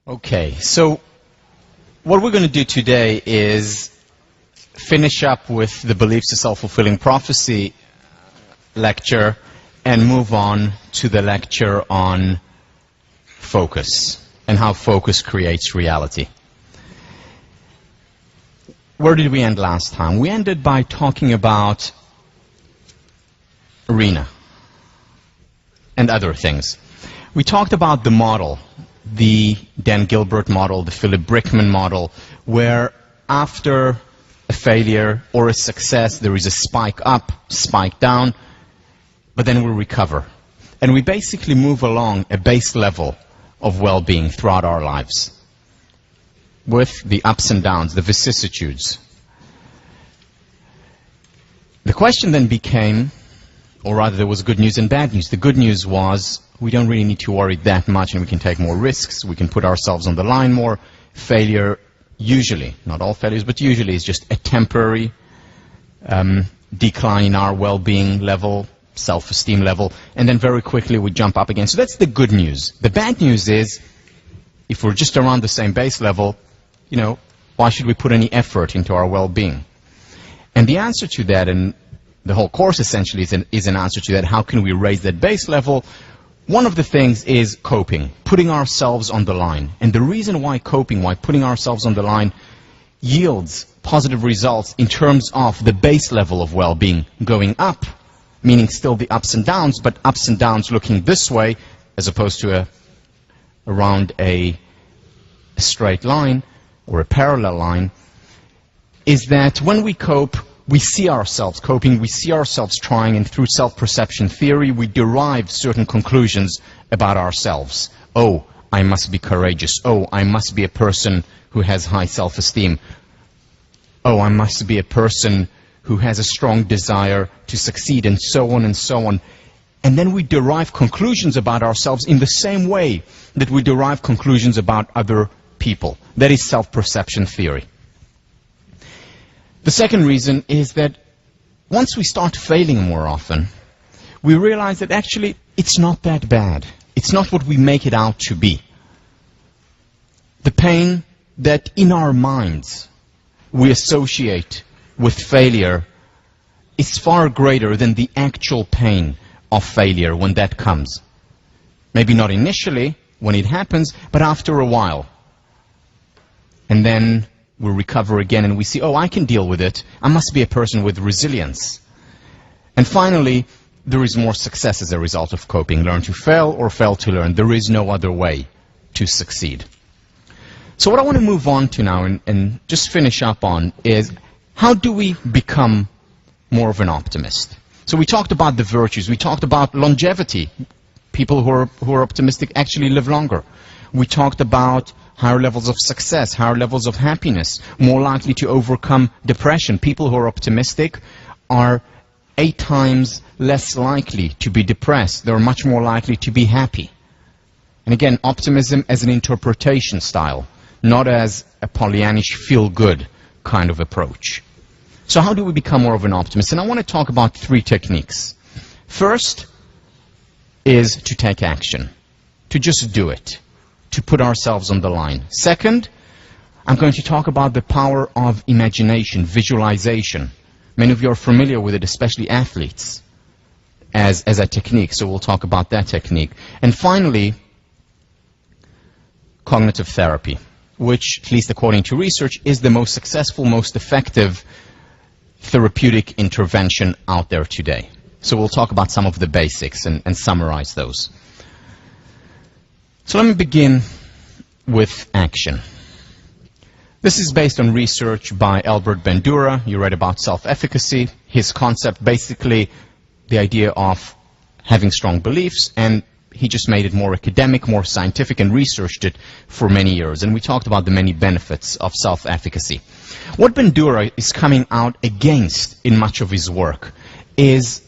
Okay, so what we're going to do today is finish up with the Beliefs to Self-Fulfilling Prophecy lecture and move on to the lecture on focus and how focus creates reality. Where did we end last time? We ended by talking about arena and other things. We talked about the model, the Dan Gilbert model, the Philip Brickman model, where after a failure or a success, there is a spike up, spike down, but then we recover. And we basically move along a base level of well-being throughout our lives, with the ups and downs, the vicissitudes. The question then became, or rather there was good news and bad news. The good news was we don't really need to worry that much and we can take more risks, we can put ourselves on the line more. Failure usually, not all failures, but usually is just a temporary decline in our well-being level, self-esteem level, and then very quickly we jump up again. So that's the good news. The bad news is, if we're just around the same base level, you know, why should we put any effort into our well-being? And the answer to that, and the whole course essentially is an answer to that, how can we raise that base level? One of the things is coping, putting ourselves on the line. And the reason why coping, why putting ourselves on the line yields positive results in terms of the base level of well-being going up, meaning still the ups and downs, but ups and downs looking this way as opposed to around a straight line or a parallel line, is that when we cope, we see ourselves coping, we see ourselves trying, and through self-perception theory, we derive certain conclusions about ourselves. Oh, I must be courageous. Oh, I must be a person who has high self-esteem. Oh, I must be a person who has a strong desire to succeed, and so on and so on. And then we derive conclusions about ourselves in the same way that we derive conclusions about other people. That is self-perception theory. The second reason is that once we start failing more often, we realize that actually it's not that bad. It's not what we make it out to be. The pain that in our minds we associate with failure is far greater than the actual pain of failure when that comes. Maybe not initially when it happens, but after a while. And then we recover again and we see, oh, I can deal with it. I must be a person with resilience. And finally, there is more success as a result of coping. Learn to fail or fail to learn. There is no other way to succeed. So what I want to move on to now and just finish up on is, how do we become more of an optimist? So we talked about the virtues. We talked about longevity. People who are optimistic actually live longer. We talked about higher levels of success, higher levels of happiness, more likely to overcome depression. People who are optimistic are 8 times less likely to be depressed. They're much more likely to be happy. And again, optimism as an interpretation style, not as a Pollyannish feel-good kind of approach. So how do we become more of an optimist? And I want to talk about 3 techniques. First is to take action, to just do it, to put ourselves on the line. Second, I'm going to talk about the power of imagination, visualization. Many of you are familiar with it, especially athletes, as a technique, so we'll talk about that technique. And finally, cognitive therapy, which, at least according to research, is the most successful, most effective therapeutic intervention out there today. So we'll talk about some of the basics and summarize those. So let me begin with action. This is based on research by Albert Bandura. You read about self-efficacy. His concept, basically the idea of having strong beliefs, and he just made it more academic, more scientific, and researched it for many years. And we talked about the many benefits of self-efficacy. What Bandura is coming out against in much of his work is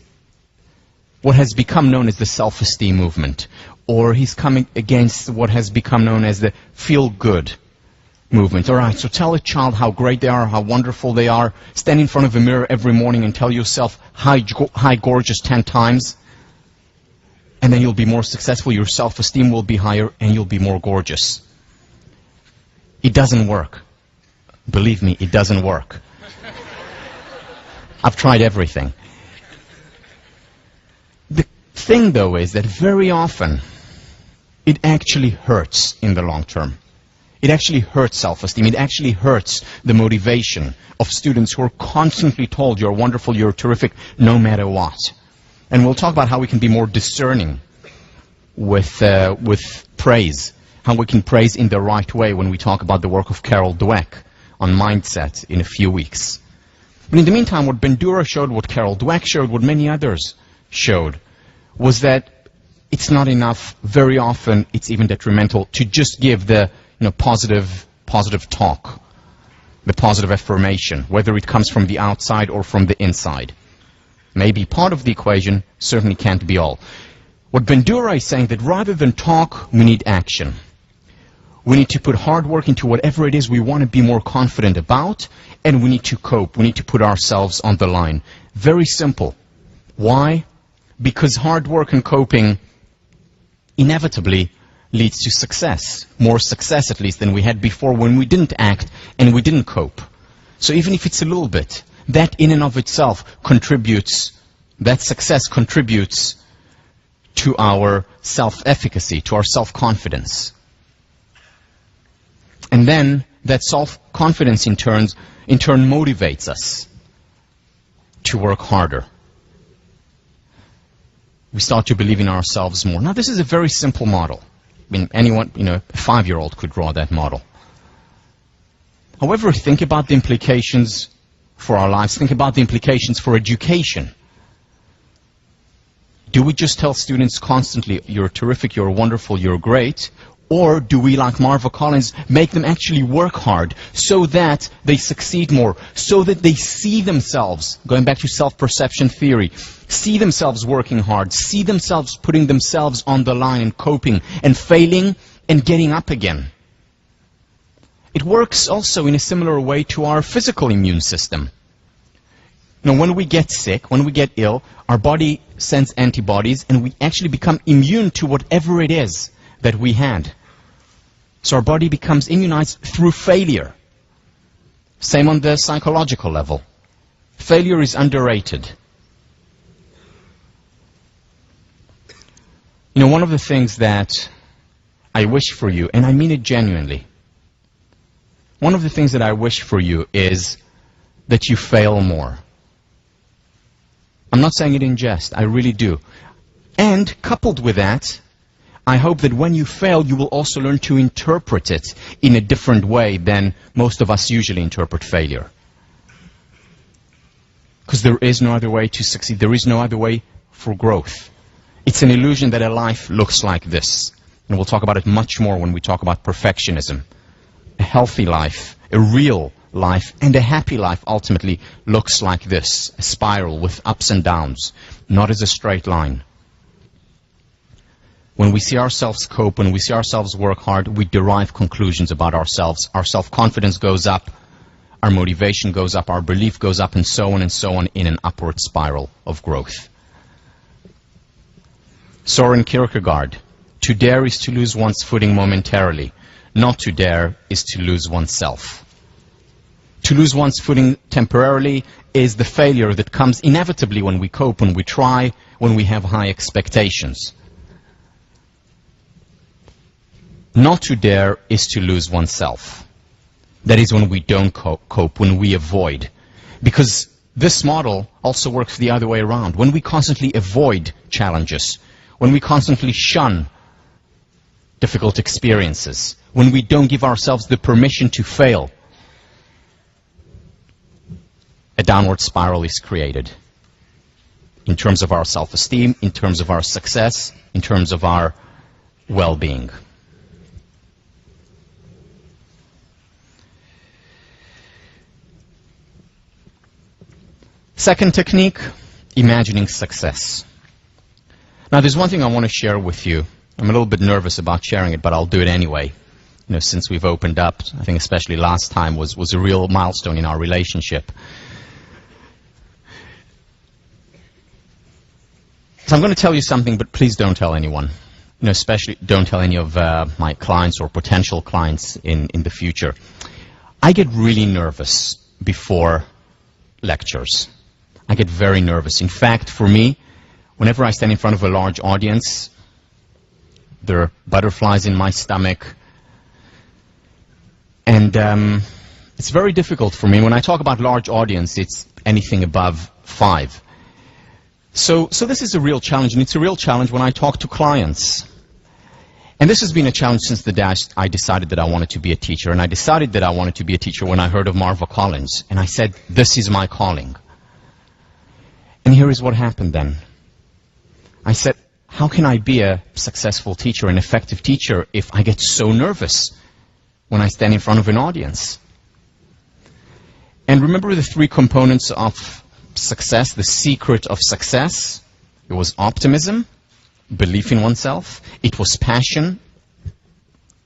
what has become known as the self-esteem movement, or he's coming against what has become known as the feel-good movement. All right, so tell a child how great they are, how wonderful they are. Stand in front of a mirror every morning and tell yourself, hi, gorgeous, 10 times. And then you'll be more successful, your self-esteem will be higher, and you'll be more gorgeous. It doesn't work. Believe me, it doesn't work. I've tried everything. The thing, though, is that very often it actually hurts in the long term. It actually hurts self-esteem. It actually hurts the motivation of students who are constantly told, you're wonderful, you're terrific, no matter what. And we'll talk about how we can be more discerning with praise, how we can praise in the right way when we talk about the work of Carol Dweck on mindset in a few weeks. But in the meantime, what Bandura showed, what Carol Dweck showed, what many others showed, was that it's not enough. Very often, it's even detrimental to just give the positive talk, the positive affirmation, whether it comes from the outside or from the inside. Maybe part of the equation, certainly can't be all. What Bandura is saying that rather than talk, we need action. We need to put hard work into whatever it is we want to be more confident about, and we need to cope. We need to put ourselves on the line. Very simple. Why? Because hard work and coping inevitably leads to success. More success, at least, than we had before when we didn't act and we didn't cope. So even if it's a little bit, that in and of itself contributes, that success contributes to our self-efficacy, to our self-confidence. And then that self-confidence in turn motivates us to work harder. We start to believe in ourselves more. Now, this is a very simple model. I mean, anyone, a 5-year-old could draw that model. However, think about the implications for our lives. Think about the implications for education. Do we just tell students constantly, you're terrific, you're wonderful, you're great? Or do we, like Marva Collins, make them actually work hard so that they succeed more, so that they see themselves, going back to self-perception theory, see themselves working hard, see themselves putting themselves on the line and coping and failing and getting up again? It works also in a similar way to our physical immune system. When we get sick, when we get ill, our body sends antibodies and we actually become immune to whatever it is that we had. So our body becomes immunized through failure. Same on the psychological level. Failure is underrated. One of the things that I wish for you, and I mean it genuinely, one of the things that I wish for you is that you fail more. I'm not saying it in jest, I really do. And coupled with that, I hope that when you fail, you will also learn to interpret it in a different way than most of us usually interpret failure. Because there is no other way to succeed. There is no other way for growth. It's an illusion that a life looks like this. And we'll talk about it much more when we talk about perfectionism. A healthy life, a real life, and a happy life ultimately looks like this. A spiral with ups and downs, not as a straight line. When we see ourselves cope, when we see ourselves work hard, we derive conclusions about ourselves. Our self-confidence goes up, our motivation goes up, our belief goes up, and so on in an upward spiral of growth. Soren Kierkegaard, to dare is to lose one's footing momentarily. Not to dare is to lose oneself. To lose one's footing temporarily is the failure that comes inevitably when we cope, when we try, when we have high expectations. Not to dare is to lose oneself. That is when we don't cope, when we avoid. Because this model also works the other way around. When we constantly avoid challenges, when we constantly shun difficult experiences, when we don't give ourselves the permission to fail, a downward spiral is created. In terms of our self-esteem, in terms of our success, in terms of our well-being. Second technique, imagining success. Now, there's one thing I want to share with you. I'm a little bit nervous about sharing it, but I'll do it anyway. Since we've opened up, I think especially last time was a real milestone in our relationship. So I'm going to tell you something, but please don't tell anyone. especially don't tell any of my clients or potential clients in the future, I get really nervous before lectures. I get very nervous. In fact, for me, whenever I stand in front of a large audience, there are butterflies in my stomach. And it's very difficult for me. When I talk about large audience, it's anything above 5. So this is a real challenge, and it's a real challenge when I talk to clients. And this has been a challenge since the day I decided that I wanted to be a teacher. And I decided that I wanted to be a teacher when I heard of Marva Collins. And I said, this is my calling. And here is what happened then. I said, how can I be a successful teacher, an effective teacher, if I get so nervous when I stand in front of an audience? And remember the 3 components of success, the secret of success? It was optimism, belief in oneself. It was passion,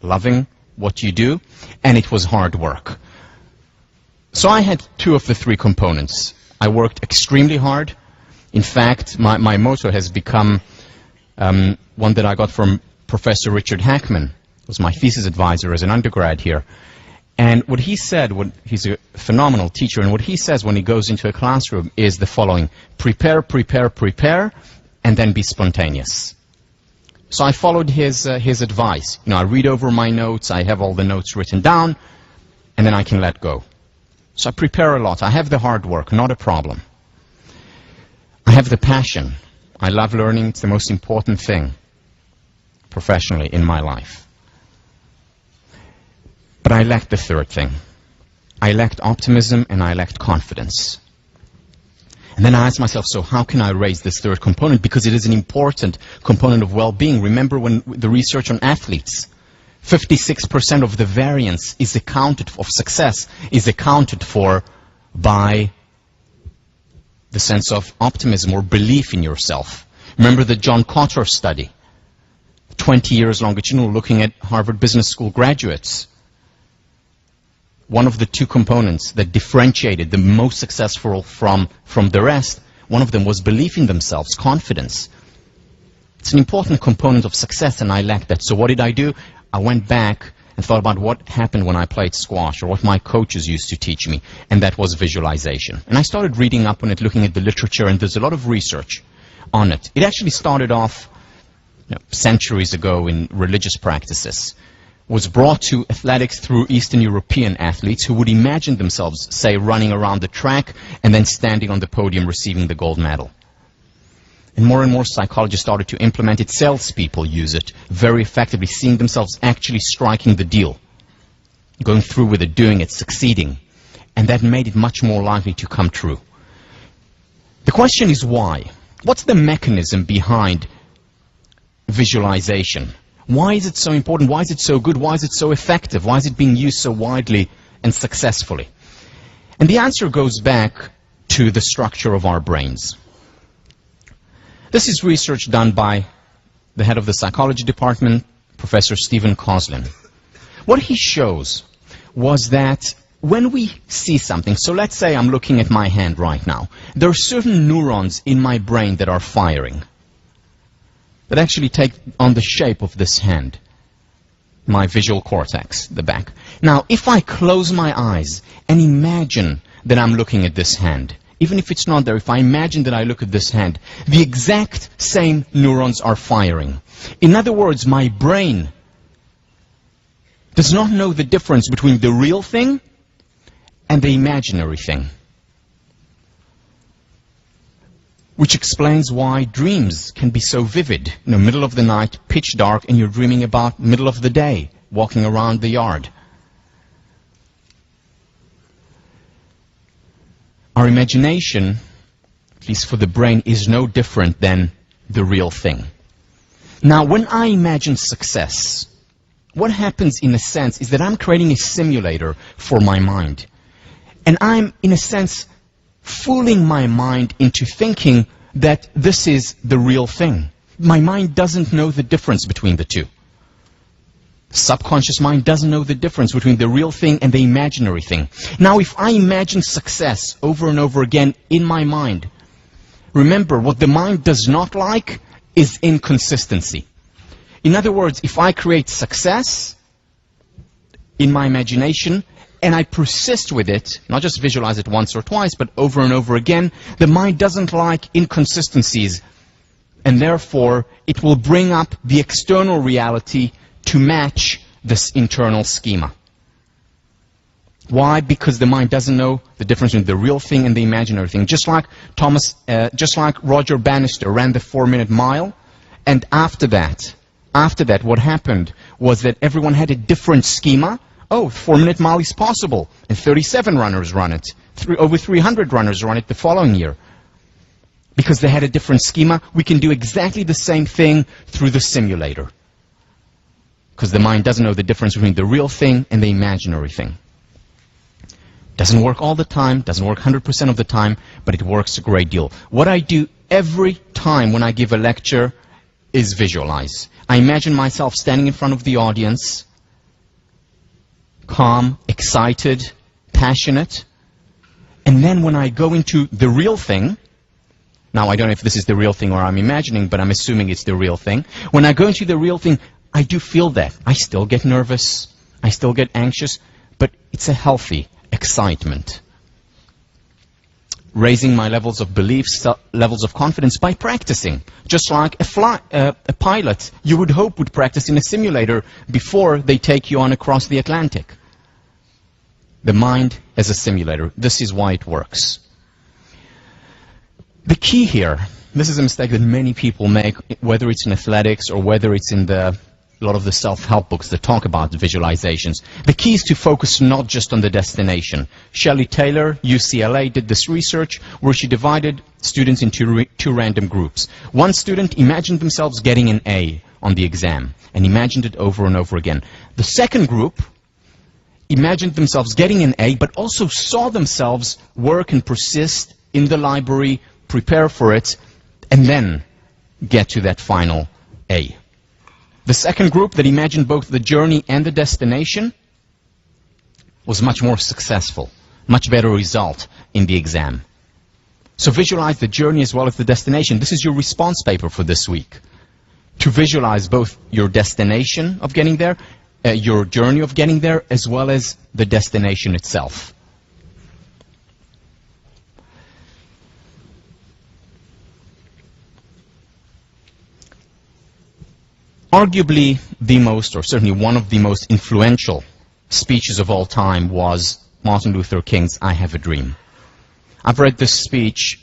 loving what you do. And it was hard work. So I had 2 of the 3 components. I worked extremely hard. In fact, my motto has become one that I got from Professor Richard Hackman, who was my thesis advisor as an undergrad here. And what he said, he's a phenomenal teacher, and what he says when he goes into a classroom is the following: prepare, prepare, prepare, and then be spontaneous. So I followed his advice. I read over my notes, I have all the notes written down, and then I can let go. So I prepare a lot. I have the hard work, not a problem. I have the passion. I love learning. It's the most important thing professionally in my life. But I lacked the 3rd thing. I lacked optimism and I lacked confidence. And then I asked myself, so how can I raise this 3rd component? Because it is an important component of well-being. Remember when the research on athletes, 56% of the variance is of success is accounted for by the sense of optimism or belief in yourself. Remember the John Cotter study, 20 years longitudinal, looking at Harvard Business School graduates. One of the 2 components that differentiated the most successful from the rest, one of them was belief in themselves, confidence. It's an important component of success, and I lacked that. So what did I do? I went back and thought about what happened when I played squash, or what my coaches used to teach me, and that was visualization. And I started reading up on it, looking at the literature, and there's a lot of research on it. It actually started off centuries ago in religious practices. Was brought to athletics through Eastern European athletes who would imagine themselves, say, running around the track and then standing on the podium receiving the gold medal. And more psychologists started to implement it. Salespeople use it very effectively, seeing themselves actually striking the deal, going through with it, doing it, succeeding. And that made it much more likely to come true. The question is why? What's the mechanism behind visualization? Why is it so important? Why is it so good? Why is it so effective? Why is it being used so widely and successfully? And the answer goes back to the structure of our brains. This is research done by the head of the psychology department, Professor Stephen Coslin. What he shows was that when we see something, so let's say I'm looking at my hand right now, there are certain neurons in my brain that are firing, that actually take on the shape of this hand, my visual cortex, the back. Now, if I close my eyes and imagine that I'm looking at this hand, even if it's not there, if I imagine that I look at this hand, the exact same neurons are firing. In other words, my brain does not know the difference between the real thing and the imaginary thing. Which explains why dreams can be so vivid. In the middle of the night, pitch dark, and you're dreaming about middle of the day, walking around the yard. Our imagination, at least for the brain, is no different than the real thing. Now, when I imagine success, what happens in a sense is that I'm creating a simulator for my mind. And I'm, in a sense, fooling my mind into thinking that this is the real thing. My mind doesn't know the difference between the two. Subconscious mind doesn't know the difference between the real thing and the imaginary thing. Now, if I imagine success over and over again in my mind, remember, what the mind does not like is inconsistency. In other words, if I create success in my imagination and I persist with it, not just visualize it once or twice, but over and over again, the mind doesn't like inconsistencies, and therefore it will bring up the external reality to match this internal schema. Why? Because the mind doesn't know the difference between the real thing and the imaginary thing. Just like Roger Bannister ran the 4-minute mile, and after that, what happened was that everyone had a different schema. Oh, 4-minute mile is possible, and 37 runners run it. Over 300 runners run it the following year. Because they had a different schema, we can do exactly the same thing through the simulator. Because the mind doesn't know the difference between the real thing and the imaginary thing. Doesn't work all the time, doesn't work 100% of the time, but it works a great deal. What I do every time when I give a lecture is visualize. I imagine myself standing in front of the audience, calm, excited, passionate, and then when I go into the real thing, now I don't know if this is the real thing or I'm imagining, but I'm assuming it's the real thing. When I go into the real thing, I do feel that. I still get nervous, I still get anxious, but it's a healthy excitement. Raising my levels of belief, levels of confidence by practicing. Just like a pilot you would hope would practice in a simulator before they take you on across the Atlantic. The mind as a simulator. This is why it works. The key here, this is a mistake that many people make, whether it's in athletics or whether it's in a lot of the self-help books that talk about visualizations. The key is to focus not just on the destination. Shelley Taylor, UCLA, did this research where she divided students into two random groups. One student imagined themselves getting an A on the exam and imagined it over and over again. The second group imagined themselves getting an A, but also saw themselves work and persist in the library, prepare for it, and then get to that final A. The second group that imagined both the journey and the destination was much more successful, much better result in the exam. So visualize the journey as well as the destination. This is your response paper for this week. To visualize both your destination of getting there, your journey of getting there, as well as the destination itself. Arguably the most, or certainly one of the most influential speeches of all time was Martin Luther King's I Have a Dream. I've read this speech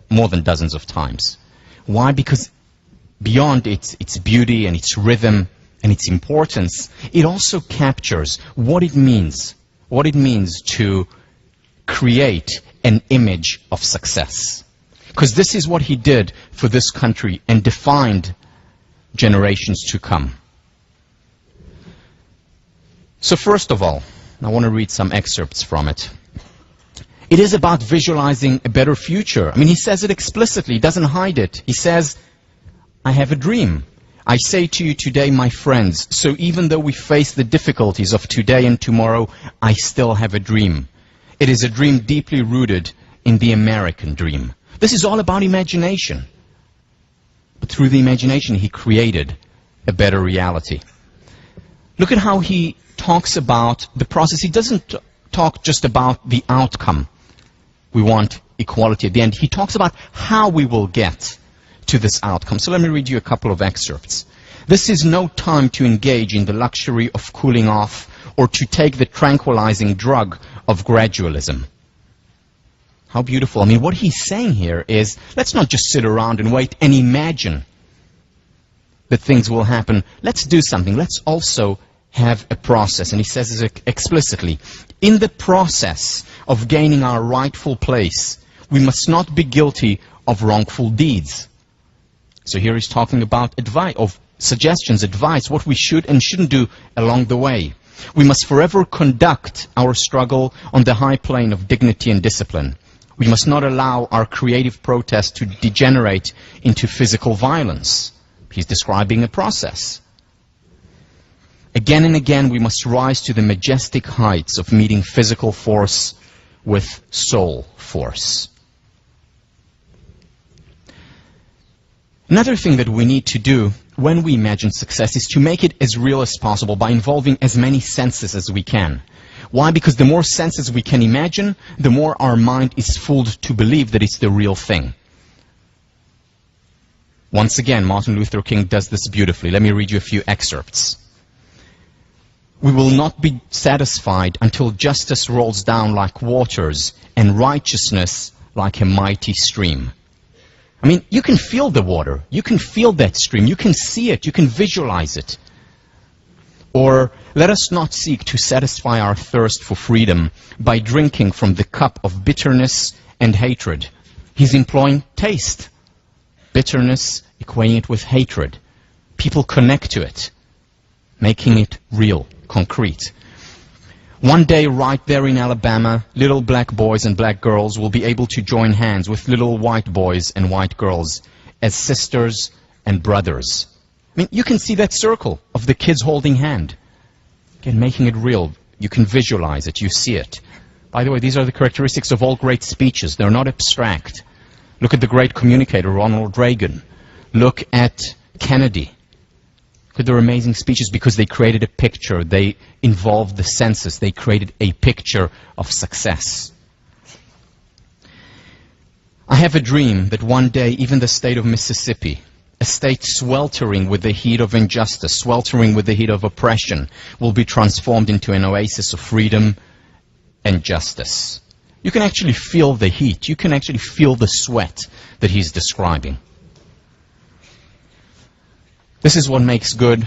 more than dozens of times. Why? Because beyond its beauty and its rhythm and its importance, it also captures what it means to create an image of success. Because this is what he did for this country and defined generations to come. So first of all, I want to read some excerpts from it. It is about visualizing a better future. I mean, he says it explicitly, he doesn't hide it. He says, I have a dream. I say to you today, my friends, so even though we face the difficulties of today and tomorrow, I still have a dream. It is a dream deeply rooted in the American dream. This is all about imagination. But through the imagination, he created a better reality. Look at how he talks about the process. He doesn't talk just about the outcome. We want equality at the end. He talks about how we will get to this outcome. So let me read you a couple of excerpts. This is no time to engage in the luxury of cooling off or to take the tranquilizing drug of gradualism. How beautiful. I mean, what he's saying here is, let's not just sit around and wait and imagine that things will happen. Let's do something. Let's also have a process. And he says this explicitly. In the process of gaining our rightful place, we must not be guilty of wrongful deeds. So here he's talking about advice, of suggestions, advice, what we should and shouldn't do along the way. We must forever conduct our struggle on the high plane of dignity and discipline. We must not allow our creative protest to degenerate into physical violence. He's describing a process. Again and again, we must rise to the majestic heights of meeting physical force with soul force. Another thing that we need to do when we imagine success is to make it as real as possible by involving as many senses as we can. Why? Because the more senses we can imagine, the more our mind is fooled to believe that it's the real thing. Once again, Martin Luther King does this beautifully. Let me read you a few excerpts. We will not be satisfied until justice rolls down like waters and righteousness like a mighty stream. I mean, you can feel the water. You can feel that stream. You can see it. You can visualize it. Or, let us not seek to satisfy our thirst for freedom by drinking from the cup of bitterness and hatred. He's employing taste. Bitterness, equating it with hatred. People connect to it, making it real, concrete. One day, right there in Alabama, little black boys and black girls will be able to join hands with little white boys and white girls as sisters and brothers. I mean, you can see that circle of the kids holding hand. Again, making it real. You can visualize it. You see it. By the way, these are the characteristics of all great speeches. They're not abstract. Look at the great communicator, Ronald Reagan. Look at Kennedy. Look at their amazing speeches because they created a picture. They involved the senses. They created a picture of success. I have a dream that one day even the state of Mississippi, a state sweltering with the heat of injustice, sweltering with the heat of oppression, will be transformed into an oasis of freedom and justice. You can actually feel the heat. You can actually feel the sweat that he's describing. This is what makes good,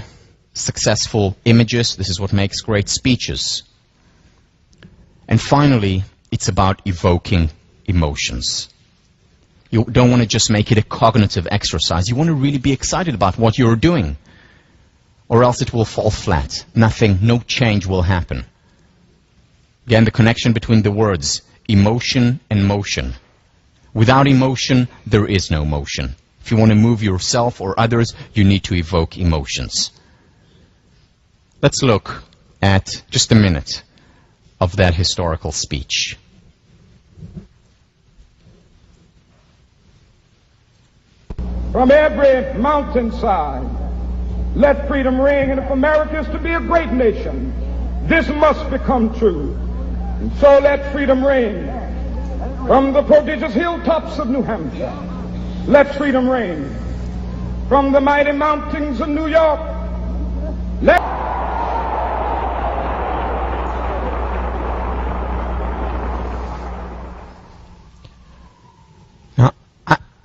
successful images. This is what makes great speeches. And finally, it's about evoking emotions. You don't want to just make it a cognitive exercise. You want to really be excited about what you're doing, or else it will fall flat. Nothing, no change will happen. Again, the connection between the words emotion and motion. Without emotion, there is no motion. If you want to move yourself or others, you need to evoke emotions. Let's look at just a minute of that historical speech. From every mountainside, let freedom ring, and if America is to be a great nation, this must become true. And so let freedom ring from the prodigious hilltops of New Hampshire. Let freedom ring from the mighty mountains of New York.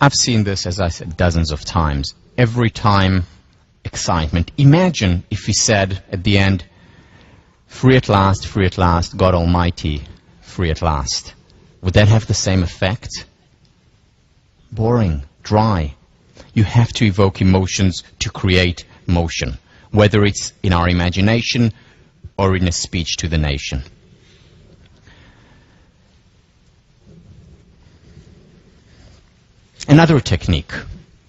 I've seen this, as I said, dozens of times. Every time, excitement. Imagine if he said at the end, free at last, God Almighty, free at last. Would that have the same effect? Boring, dry. You have to evoke emotions to create motion, whether it's in our imagination or in a speech to the nation. Another technique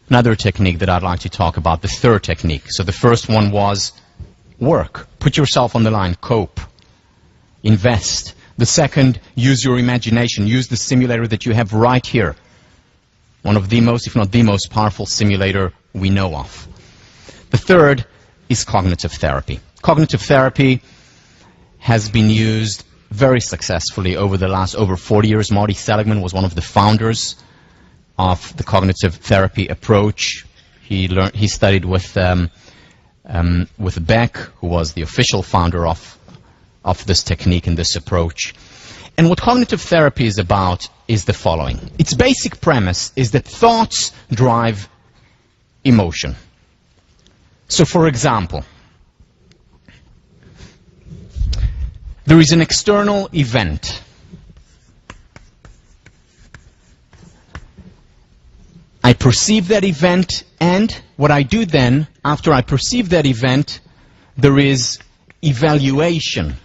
that I'd like to talk about, the third technique. So the first one was work. Put yourself on the line, cope, invest. The second, use your imagination. Use the simulator that you have right here. One of the most, if not the most powerful simulator we know of. The third is cognitive therapy. Cognitive therapy has been used very successfully over the last over 40 years. Marty Seligman was one of the founders of the cognitive therapy approach. He studied with Beck, who was the official founder of this technique and this approach. And what cognitive therapy is about is the following. Its basic premise is that thoughts drive emotion. So, for example, there is an external event. I perceive that event, and what I do then, after I perceive that event, there is evaluation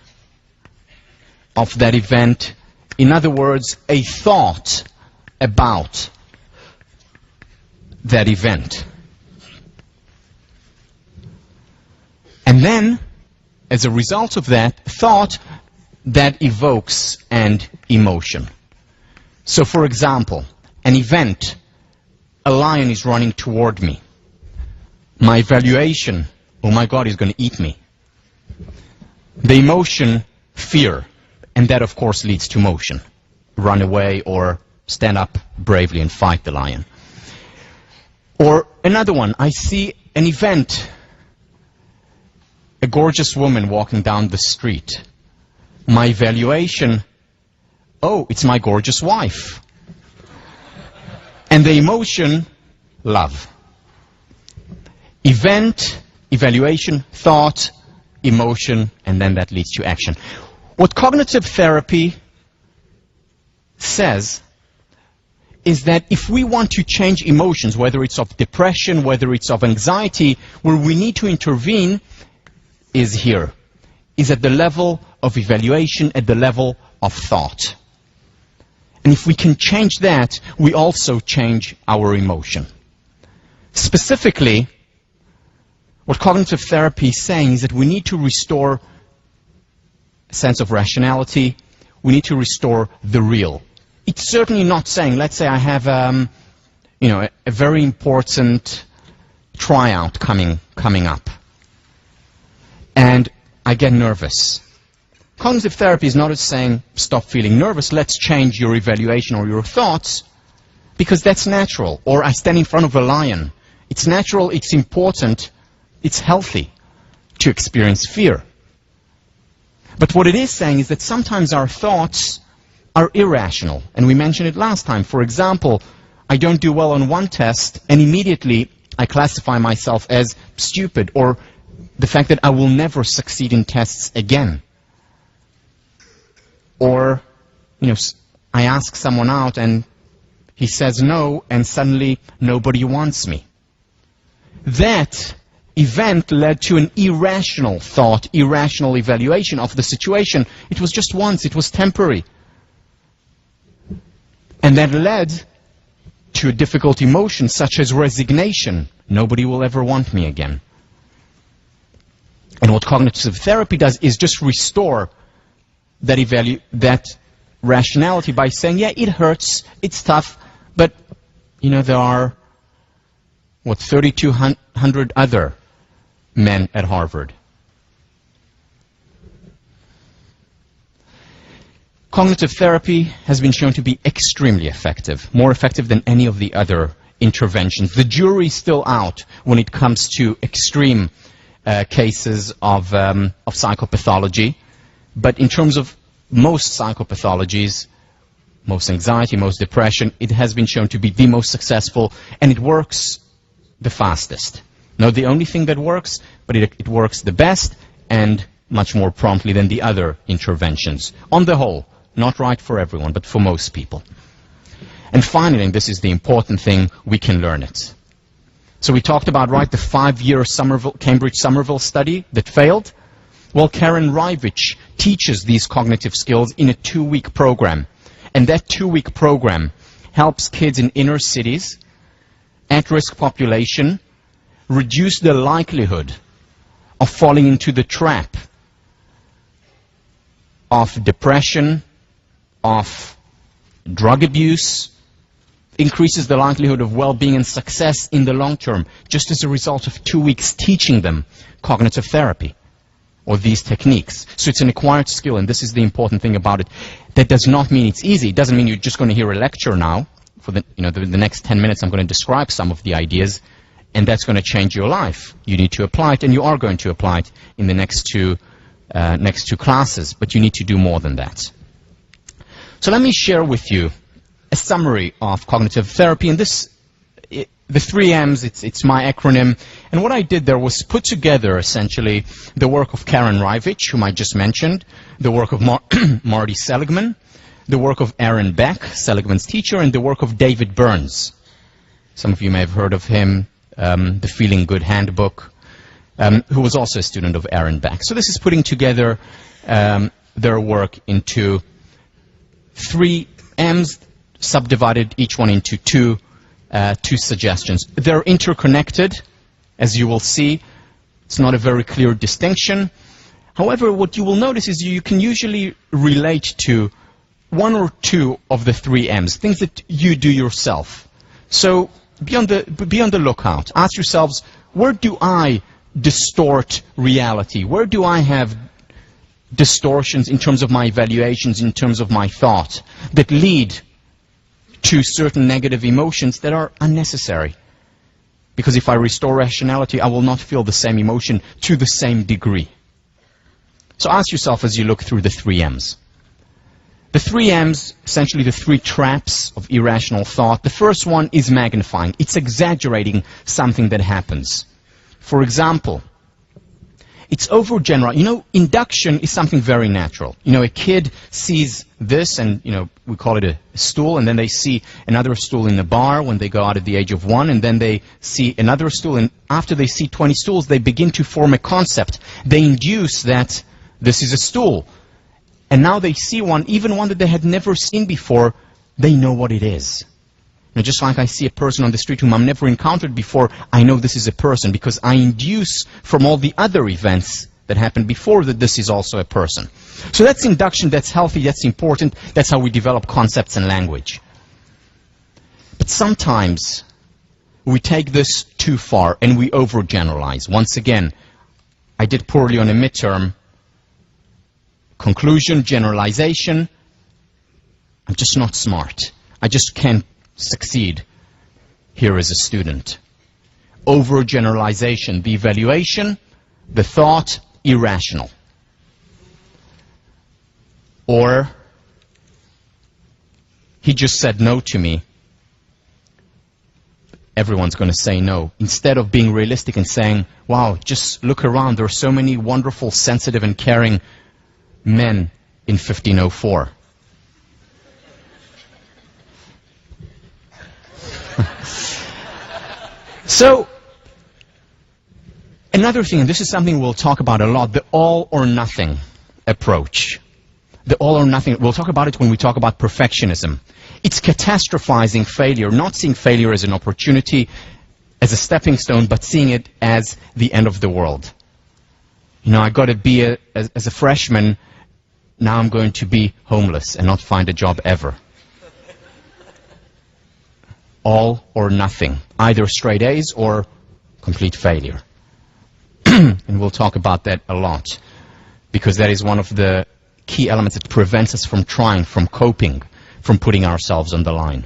of that event. In other words, a thought about that event. And then, as a result of that thought, that evokes an emotion. So, for example, an event a lion is running toward me. My evaluation, oh my God, he's going to eat me. The emotion, fear, and that of course leads to motion. Run away or stand up bravely and fight the lion. Or another one, I see an event, a gorgeous woman walking down the street. My evaluation, oh, it's my gorgeous wife. And the emotion, love. Event, evaluation, thought, emotion, and then that leads to action. What cognitive therapy says is that if we want to change emotions, whether it's of depression, whether it's of anxiety, where we need to intervene is here, is at the level of evaluation, at the level of thought. And if we can change that, we also change our emotion. Specifically, what cognitive therapy is saying is that we need to restore a sense of rationality. We need to restore the real. It's certainly not saying, let's say I have, a very important tryout coming up, and I get nervous. Cognitive therapy is not saying, stop feeling nervous, let's change your evaluation or your thoughts, because that's natural. Or I stand in front of a lion. It's natural, it's important, it's healthy to experience fear. But what it is saying is that sometimes our thoughts are irrational. And we mentioned it last time. For example, I don't do well on one test, and immediately I classify myself as stupid, or the fact that I will never succeed in tests again. Or, I ask someone out and he says no, and suddenly nobody wants me. That event led to an irrational thought, irrational evaluation of the situation. It was just once, it was temporary. And that led to a difficult emotion such as resignation. Nobody will ever want me again. And what cognitive therapy does is just restore that rationality by saying, yeah, it hurts, it's tough, but, there are, 3,200 other men at Harvard. Cognitive therapy has been shown to be extremely effective, more effective than any of the other interventions. The jury is still out when it comes to extreme cases of psychopathology, but in terms of most psychopathologies, most anxiety, most depression, it has been shown to be the most successful, and it works the fastest. Not the only thing that works, but it works the best and much more promptly than the other interventions. On the whole, not right for everyone, but for most people. And finally, and this is the important thing, we can learn it. So we talked about, the 5-year Cambridge-Somerville study that failed. Well, Karen Rivich teaches these cognitive skills in a 2-week program. And that 2-week program helps kids in inner cities, at-risk population, reduce the likelihood of falling into the trap of depression, of drug abuse, increases the likelihood of well-being and success in the long term, just as a result of 2 weeks teaching them cognitive therapy or these techniques. So it's an acquired skill, and this is the important thing about it. That does not mean it's easy. It doesn't mean you're just going to hear a lecture now. For the next 10 minutes, I'm going to describe some of the ideas, and that's going to change your life. You need to apply it, and you are going to apply it in the next two classes, but you need to do more than that. So let me share with you a summary of cognitive therapy, and the 3 M's, it's my acronym, and what I did there was put together essentially the work of Karen Rivich, whom I just mentioned, the work of Marty Seligman, the work of Aaron Beck, Seligman's teacher, and the work of David Burns. Some of you may have heard of him, the Feeling Good Handbook, who was also a student of Aaron Beck. So this is putting together their work into 3 M's, subdivided each one into two suggestions. They're interconnected, as you will see. It's not a very clear distinction. However, what you will notice is you can usually relate to 1 or 2 of the 3 M's, things that you do yourself. So be on the lookout. Ask yourselves, where do I distort reality? Where do I have distortions in terms of my evaluations, in terms of my thought, that lead to certain negative emotions that are unnecessary? Because if I restore rationality, I will not feel the same emotion to the same degree. So ask yourself as you look through the 3 M's. The 3 M's, essentially the 3 traps of irrational thought. The first one is magnifying. It's exaggerating something that happens. For example, it's overgeneral. You know, induction is something very natural. You know, a kid sees this and, you know, we call it a stool, and then they see another stool in the bar when they go out at the age of 1, and then they see another stool, and after they see 20 stools, they begin to form a concept. They induce that this is a stool. And now they see one, even one that they had never seen before, they know what it is. You know, just like I see a person on the street whom I've never encountered before, I know this is a person because I induce from all the other events that happened before that this is also a person. So that's induction, that's healthy, that's important, that's how we develop concepts and language. But sometimes we take this too far and we overgeneralize. Once again, I did poorly on a midterm. Conclusion, generalization, I'm just not smart. I just can't succeed here as a student. Overgeneralization, the evaluation, the thought, irrational. Or, he just said no to me. Everyone's going to say no. Instead of being realistic and saying, wow, just look around, there are so many wonderful, sensitive, and caring men in 1504. So, another thing, and this is something we'll talk about a lot, the all or nothing approach. The all or nothing, we'll talk about it when we talk about perfectionism. It's catastrophizing failure, not seeing failure as an opportunity, as a stepping stone, but seeing it as the end of the world. You know, I got to be, as a freshman, now I'm going to be homeless and not find a job ever. All or nothing, either straight A's or complete failure. And we'll talk about that a lot, because that is one of the key elements that prevents us from trying, from coping, from putting ourselves on the line.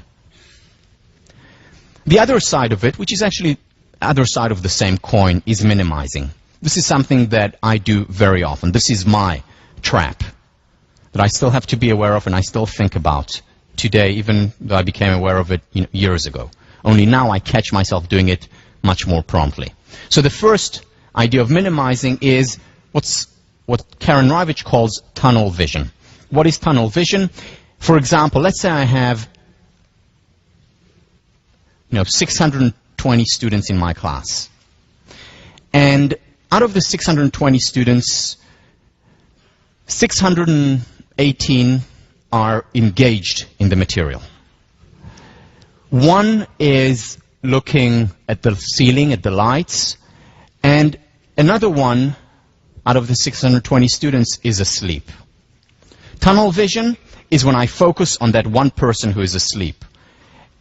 The other side of it, which is actually the other side of the same coin, is minimizing. This is something that I do very often. This is my trap that I still have to be aware of and I still think about today, even though I became aware of it years ago. Only now I catch myself doing it much more promptly. So the first idea of minimizing is what Karen Ravitch calls tunnel vision. What is tunnel vision? For example, let's say I have 620 students in my class. And out of the 620 students, 618 are engaged in the material. One is looking at the ceiling, at the lights, and another one out of the 620 students is asleep. Tunnel vision is when I focus on that one person who is asleep,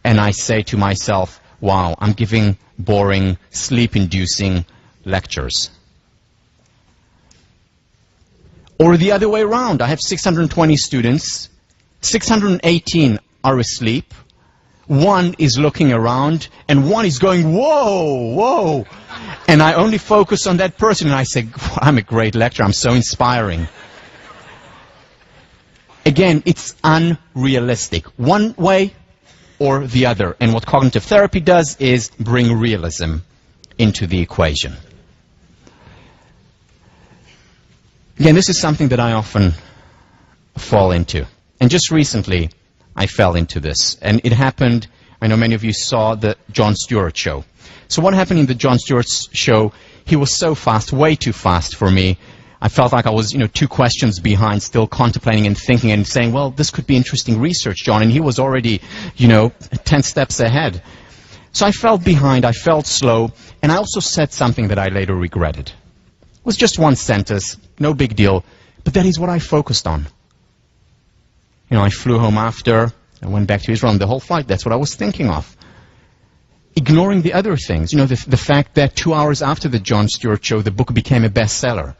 and I say to myself, wow, I'm giving boring, sleep-inducing lectures. Or the other way around, I have 620 students, 618 are asleep, one is looking around, and one is going, whoa, whoa. And I only focus on that person, and I say, I'm a great lecturer, I'm so inspiring. Again, it's unrealistic, one way or the other. And what cognitive therapy does is bring realism into the equation. Again, this is something that I often fall into. And just recently, I fell into this. And it happened, I know many of you saw the Jon Stewart show. So what happened in the Jon Stewart show, he was so fast, way too fast for me. I felt like I was, 2 questions behind, still contemplating and thinking and saying, well, this could be interesting research, John. And he was already, 10 steps ahead. So I felt behind, I felt slow, and I also said something that I later regretted. It was just one sentence, no big deal, but that is what I focused on. I flew home after, I went back to Israel, and the whole flight, that's what I was thinking of. ignoring the other things. You know, the fact that 2 hours after the Jon Stewart show, the book became a bestseller.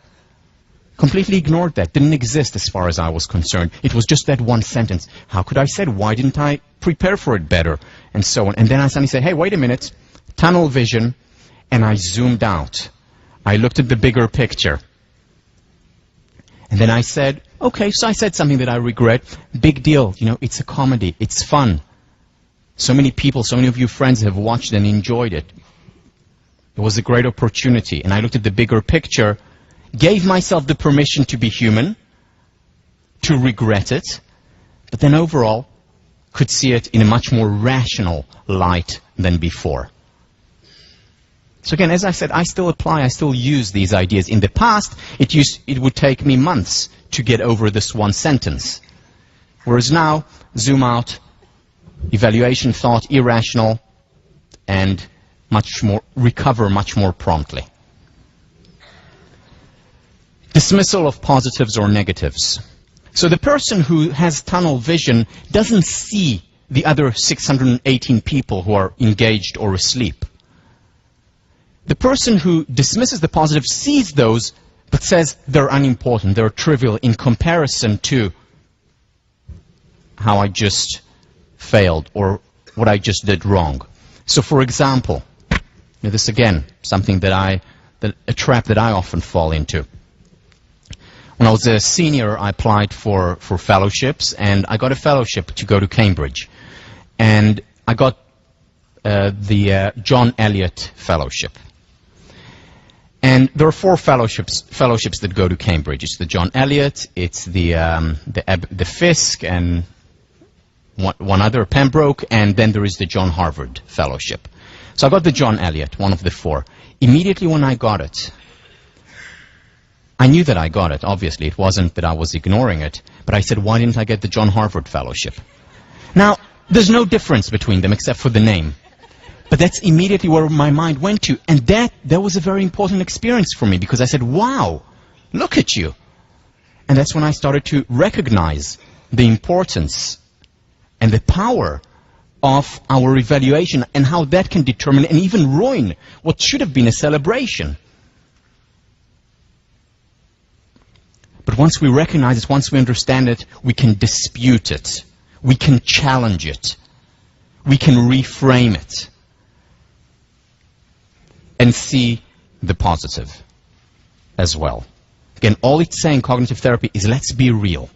Completely ignored that. Didn't exist as far as I was concerned. It was just that one sentence. How could I say it? Why didn't I prepare for it better? And so on. And then I suddenly said, hey, wait a minute. Tunnel vision. And I zoomed out. I looked at the bigger picture. And then I said, okay, so I said something that I regret. Big deal. You know, it's a comedy. It's fun. So many people, so many of you friends have watched and enjoyed it. It was a great opportunity. And I looked at the bigger picture, gave myself the permission to be human, to regret it, but then overall could see it in a much more rational light than before. So again, as I said, I still apply, I still use these ideas. In the past, it would take me months to get over this one sentence. Whereas now, zoom out, evaluation, thought, irrational, and recover much more promptly. Dismissal of positives or negatives. So the person who has tunnel vision doesn't see the other 618 people who are engaged or asleep. The person who dismisses the positives sees those, but says they're unimportant, they're trivial in comparison to how I just failed or what I just did wrong. So for example, this again, something that a trap that I often fall into. When I was a senior, I applied for fellowships, and I got a fellowship to go to Cambridge. And I got the John Eliot Fellowship. And there are 4 fellowships that go to Cambridge. It's the John Eliot, it's the Fisk, and one other, Pembroke, and then there is the John Harvard Fellowship. So I got the John Eliot, one of the 4. Immediately when I got it, I knew that I got it, obviously. It wasn't that I was ignoring it. But I said, why didn't I get the John Harvard Fellowship? Now, there's no difference between them except for the name. But that's immediately where my mind went to. And that was a very important experience for me, because I said, wow, look at you. And that's when I started to recognize the importance and the power of our evaluation and how that can determine and even ruin what should have been a celebration. But once we recognize it, once we understand it, we can dispute it. We can challenge it. We can reframe it. And see the positive as well. Again, all it's saying, cognitive therapy, is let's be real.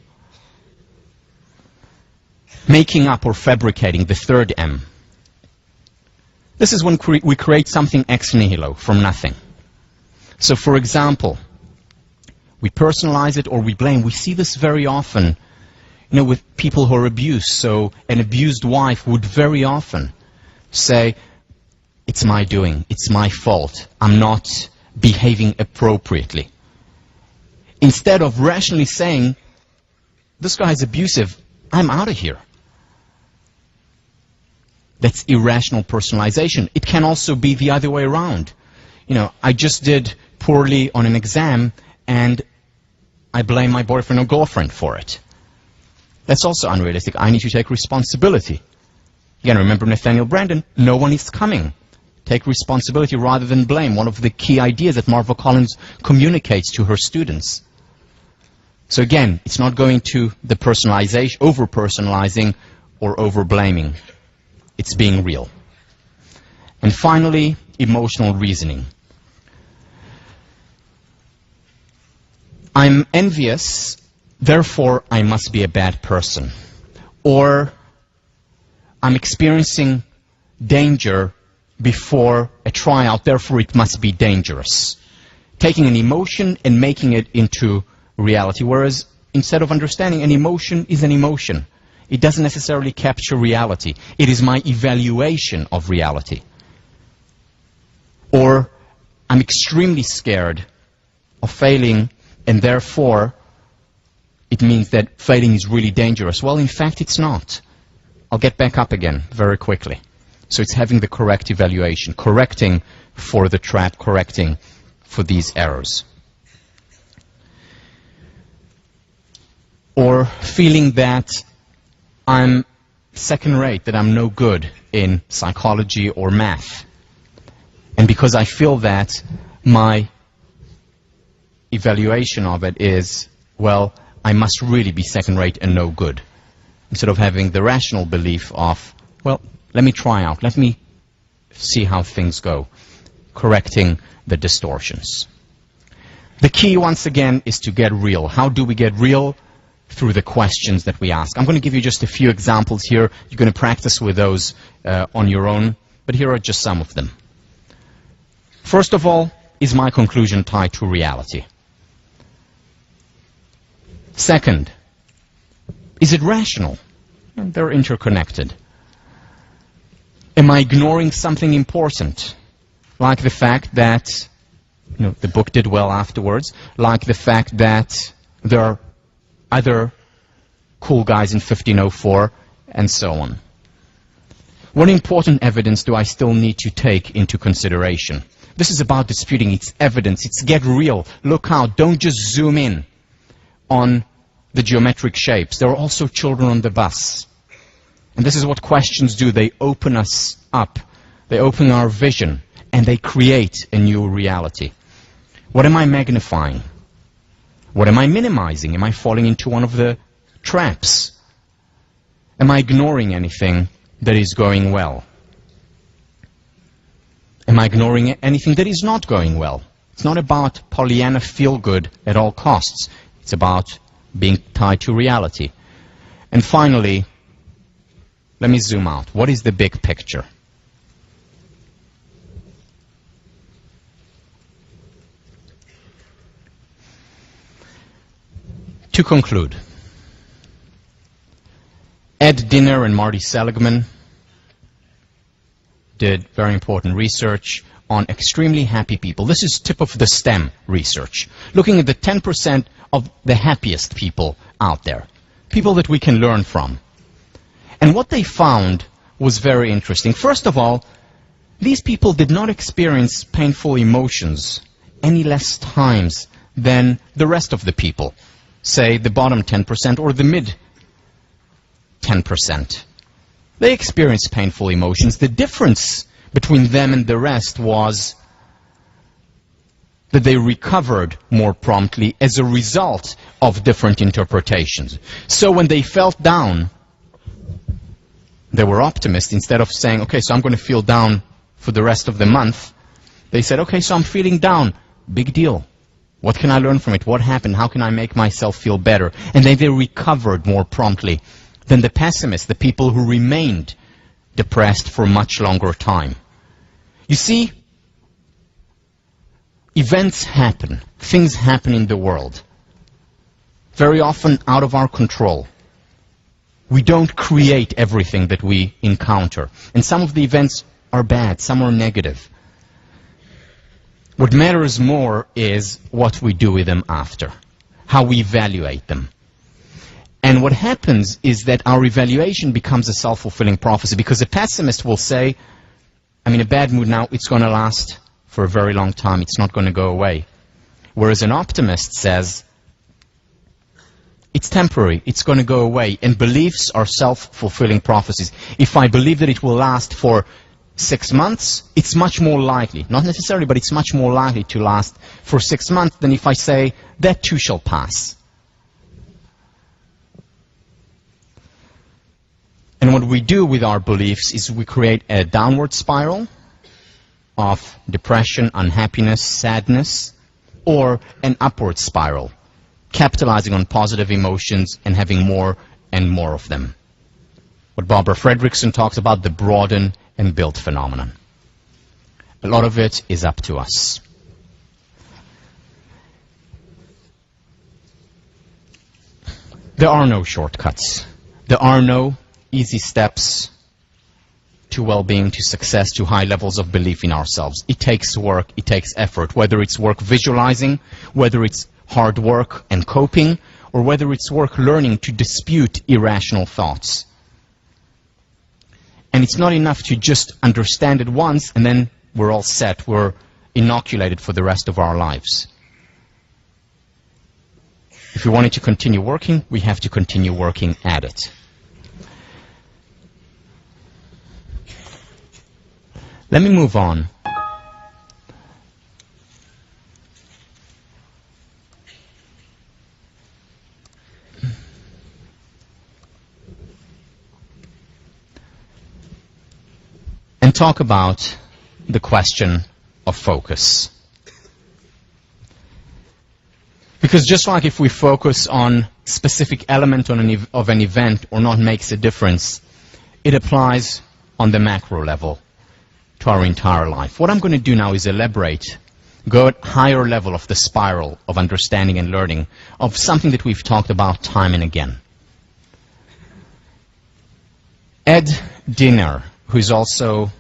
Making up or fabricating, the third M. This is when we create something ex nihilo, from nothing. So for example, we personalize it or we blame. We see this very often, you know, with people who are abused. So an abused wife would very often say, it's my doing, it's my fault, I'm not behaving appropriately. Instead of rationally saying, this guy is abusive, I'm out of here. That's irrational personalization. It can also be the other way around. You know, I just did poorly on an exam and I blame my boyfriend or girlfriend for it. That's also unrealistic. I need to take responsibility. Again, remember Nathaniel Branden, no one is coming. Take responsibility rather than blame. One of the key ideas that Marva Collins communicates to her students. So again, it's not going to the personalization, over-personalizing or over-blaming. It's being real. And finally, emotional reasoning. I'm envious, therefore I must be a bad person. Or I'm experiencing danger before a tryout, therefore it must be dangerous. Taking an emotion and making it into reality, whereas instead of understanding, an emotion is an emotion. It doesn't necessarily capture reality. It is my evaluation of reality. Or I'm extremely scared of failing, and therefore it means that failing is really dangerous. Well, in fact, it's not. I'll get back up again very quickly. So it's having the correct evaluation, correcting for the trap, correcting for these errors. Or feeling that I'm second-rate, that I'm no good in psychology or math. And because I feel that my evaluation of it is, well, I must really be second-rate and no good, instead of having the rational belief of, well, let me try out, let me see how things go, correcting the distortions. The key, once again, is to get real. How do we get real? Through the questions that we ask. I'm going to give you just a few examples here. You're going to practice with those on your own, but here are just some of them. First of all, is my conclusion tied to reality? Second, is it rational? They're interconnected. Am I ignoring something important? Like the fact that, the book did well afterwards, like the fact that there are other cool guys in 1504, and so on. What important evidence do I still need to take into consideration? This is about disputing. It's evidence. It's get real. Look out. Don't just zoom in on the geometric shapes. There are also children on the bus. And this is what questions do. They open us up. They open our vision. And they create a new reality. What am I magnifying? What am I minimizing? Am I falling into one of the traps? Am I ignoring anything that is going well? Am I ignoring anything that is not going well? It's not about Pollyanna feel-good at all costs. It's about being tied to reality. And finally, let me zoom out. What is the big picture? To conclude, Ed Dinner and Marty Seligman did very important research on extremely happy people. This is tip of the stem research, looking at the 10% of the happiest people out there, people that we can learn from. And what they found was very interesting. First of all, these people did not experience painful emotions any less times than the rest of the people, say the bottom 10% or the mid 10%. They experienced painful emotions. The difference between them and the rest was that they recovered more promptly as a result of different interpretations. So when they felt down, they were optimists. Instead of saying, okay, so I'm going to feel down for the rest of the month, they said, okay, so I'm feeling down. Big deal. What can I learn from it? What happened? How can I make myself feel better? And then they recovered more promptly than the pessimists, the people who remained depressed for much longer time. You see, events happen. Things happen in the world. Very often out of our control. We don't create everything that we encounter. And some of the events are bad, some are negative. What matters more is what we do with them after, how we evaluate them. And what happens is that our evaluation becomes a self-fulfilling prophecy, because a pessimist will say, I'm in a bad mood now, it's going to last for a very long time, it's not going to go away. Whereas an optimist says, it's temporary, it's going to go away. And beliefs are self-fulfilling prophecies. If I believe that it will last for 6 months, it's much more likely, not necessarily, but it's much more likely to last for 6 months than if I say, that too shall pass. And what we do with our beliefs is we create a downward spiral of depression, unhappiness, sadness, or an upward spiral, capitalizing on positive emotions and having more and more of them. What Barbara Fredrickson talks about, the broaden and build phenomenon. A lot of it is up to us. There are no shortcuts. There are no easy steps to well-being, to success, to high levels of belief in ourselves. It takes work, it takes effort, whether it's work visualizing, whether it's hard work and coping, or whether it's work learning to dispute irrational thoughts. And it's not enough to just understand it once and then we're all set, we're inoculated for the rest of our lives. If we wanted to continue working, we have to continue working at it. Let me move on. And talk about the question of focus. Because just like if we focus on specific element of an event or not makes a difference, it applies on the macro level to our entire life. What I'm going to do now is elaborate, go at higher level of the spiral of understanding and learning of something that we've talked about time and again. Ed Diner, who is also,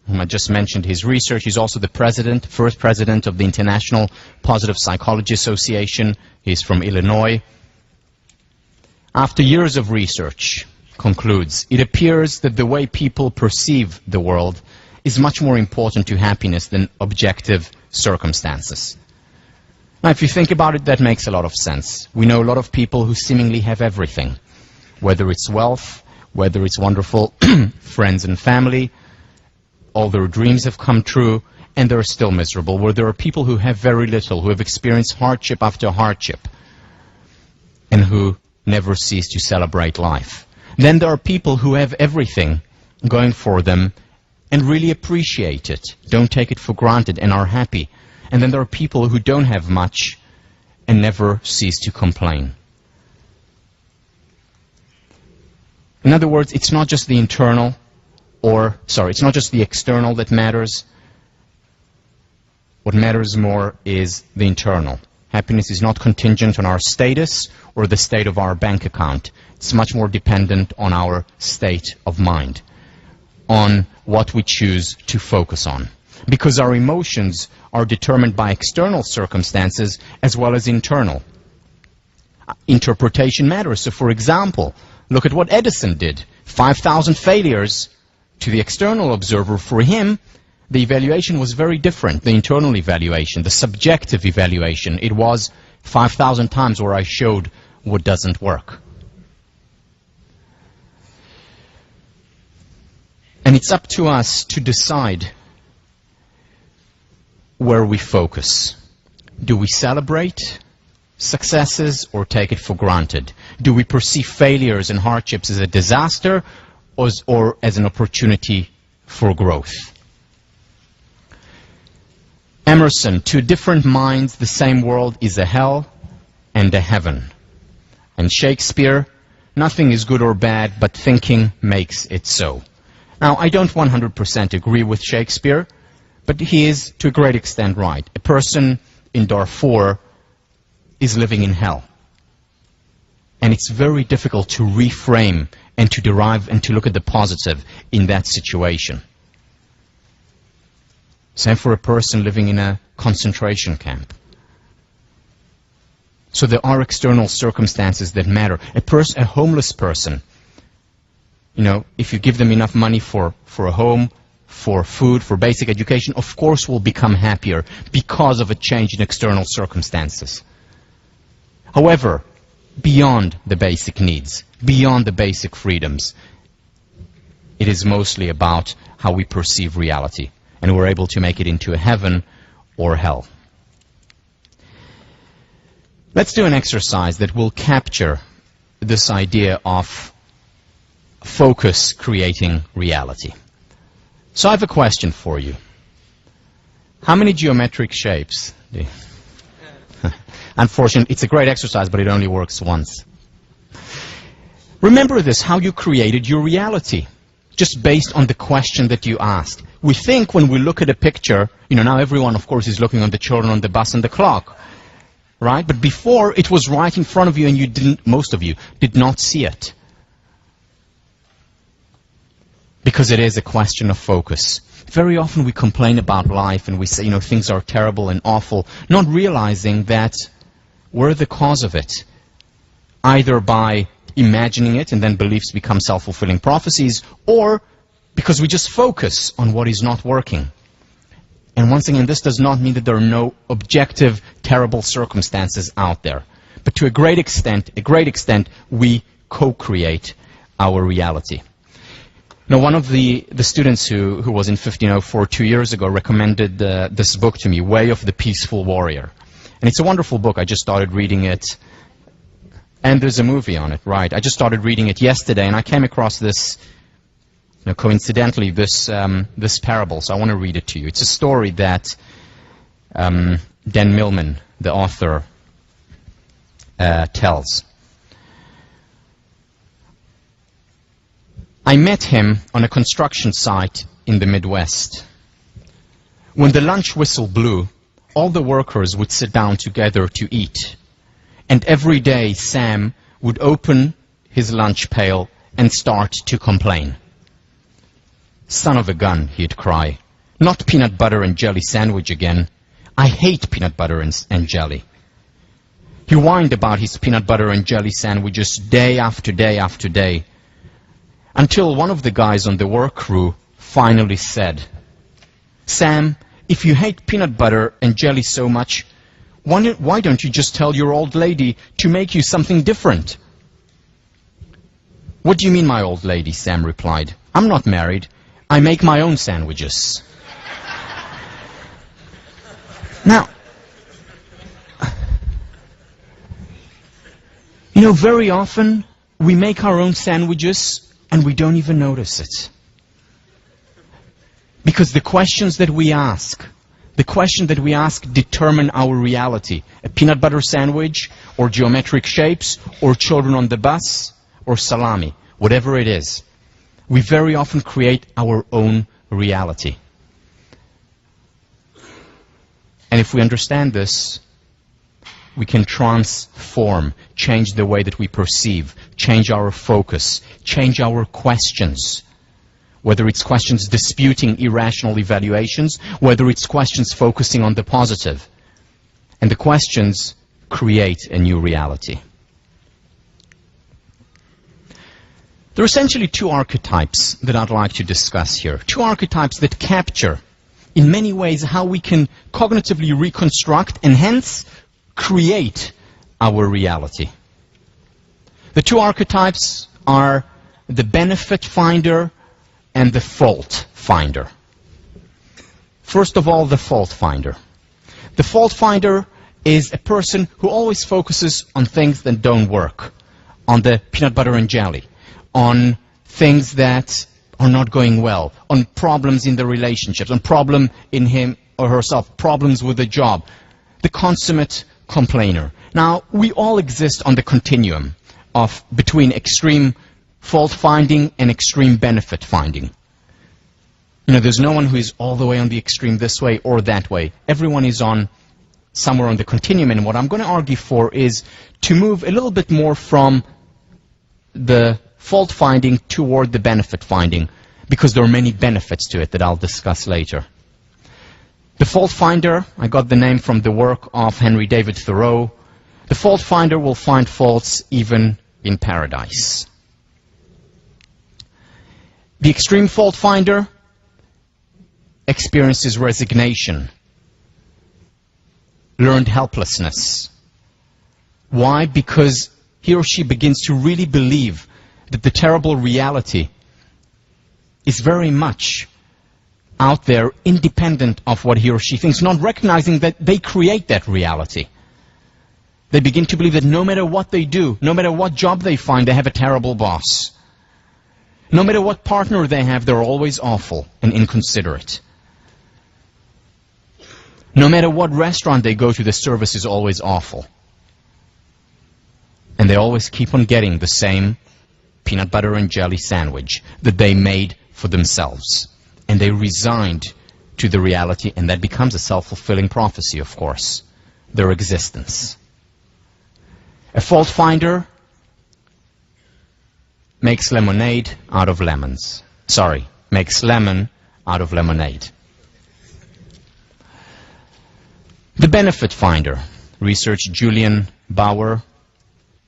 whom I just mentioned his research, he's also the president, first president of the International Positive Psychology Association. He's from Illinois. After years of research, concludes, it appears that the way people perceive the world is much more important to happiness than objective circumstances. Now, if you think about it, that makes a lot of sense. We know a lot of people who seemingly have everything, whether it's wealth, whether it's wonderful friends and family, all their dreams have come true, and they're still miserable, where there are people who have very little, who have experienced hardship after hardship, and who never cease to celebrate life. Then there are people who have everything going for them and really appreciate it, don't take it for granted, and are happy. And then there are people who don't have much and never cease to complain. In other words, it's not just the internal, it's not just the external that matters. What matters more is the internal. Happiness is not contingent on our status or the state of our bank account. It's much more dependent on our state of mind, on what we choose to focus on. Because our emotions are determined by external circumstances as well as internal. Interpretation matters. So, for example, look at what Edison did. 5,000 failures. To the external observer, for him, the evaluation was very different. The internal evaluation, the subjective evaluation, it was 5,000 times where I showed what doesn't work. And it's up to us to decide where we focus. Do we celebrate successes or take it for granted? Do we perceive failures and hardships as a disaster or as an opportunity for growth? Emerson, to different minds, the same world is a hell and a heaven. And Shakespeare, nothing is good or bad, but thinking makes it so. Now, I don't 100% agree with Shakespeare, but he is, to a great extent, right. A person in Darfur is living in hell. And it's very difficult to reframe and to derive and to look at the positive in that situation. Same for a person living in a concentration camp. So there are external circumstances that matter. A homeless person, you know, if you give them enough money for a home, for food, for basic education, of course will become happier because of a change in external circumstances. However, beyond the basic needs, beyond the basic freedoms, it is mostly about how we perceive reality, and we're able to make it into a heaven or hell. Let's do an exercise that will capture this idea of focus creating reality. So I have a question for you. How many geometric shapes do you... Unfortunately, it's a great exercise, but it only works once. Remember this, how you created your reality, just based on the question that you asked. We think when we look at a picture, you know, now everyone, of course, is looking on the children on the bus and the clock, right? But before, it was right in front of you, and you didn't, most of you, did not see it. Because it is a question of focus. Very often we complain about life, and we say, you know, things are terrible and awful, not realizing that we're the cause of it, either by imagining it and then beliefs become self-fulfilling prophecies, or because we just focus on what is not working. And once again, this does not mean that there are no objective, terrible circumstances out there. But to a great extent, we co-create our reality. Now, one of the students who was in 1504 2 years ago recommended this book to me, Way of the Peaceful Warrior. And it's a wonderful book. I just started reading it. And there's a movie on it, right. I just started reading it yesterday, and I came across this, coincidentally, this parable. So I want to read it to you. It's a story that Dan Millman, the author, tells. I met him on a construction site in the Midwest. When the lunch whistle blew, all the workers would sit down together to eat. And every day, Sam would open his lunch pail and start to complain. Son of a gun, he'd cry. Not peanut butter and jelly sandwich again. I hate peanut butter and jelly. He whined about his peanut butter and jelly sandwiches day after day after day, until one of the guys on the work crew finally said, Sam, if you hate peanut butter and jelly so much, why don't you just tell your old lady to make you something different? What do you mean, my old lady? Sam replied. I'm not married. I make my own sandwiches. Now, very often we make our own sandwiches and we don't even notice it. Because the questions that we ask determine our reality. A peanut butter sandwich, or geometric shapes, or children on the bus, or salami, whatever it is. We very often create our own reality. And if we understand this, we can transform, change the way that we perceive, change our focus, change our questions. Whether it's questions disputing irrational evaluations, whether it's questions focusing on the positive. And the questions create a new reality. There are essentially two archetypes that I'd like to discuss here. Two archetypes that capture, in many ways, how we can cognitively reconstruct and hence create our reality. The two archetypes are the benefit finder and the fault finder. First of all, the fault finder. The fault finder is a person who always focuses on things that don't work, on the peanut butter and jelly, on things that are not going well, on problems in the relationships, on problem in him or herself, problems with the job, the consummate complainer. Now, we all exist on the continuum between extreme fault finding and extreme benefit finding. There's no one who is all the way on the extreme this way or that way. Everyone is on somewhere on the continuum, and what I'm going to argue for is to move a little bit more from the fault finding toward the benefit finding, because there are many benefits to it that I'll discuss later. The fault finder, I got the name from the work of Henry David Thoreau. The fault finder will find faults even in paradise. The extreme fault finder experiences resignation, learned helplessness. Why? Because he or she begins to really believe that the terrible reality is very much out there, independent of what he or she thinks, not recognizing that they create that reality. They begin to believe that no matter what they do, no matter what job they find, they have a terrible boss. No matter what partner they have, they're always awful and inconsiderate. No matter what restaurant they go to, the service is always awful. And they always keep on getting the same peanut butter and jelly sandwich that they made for themselves. And they resigned to the reality, and that becomes a self-fulfilling prophecy, of course, their existence. A fault finder makes lemonade out of lemons. Sorry, makes lemon out of lemonade. The benefit finder, research Julian Bauer,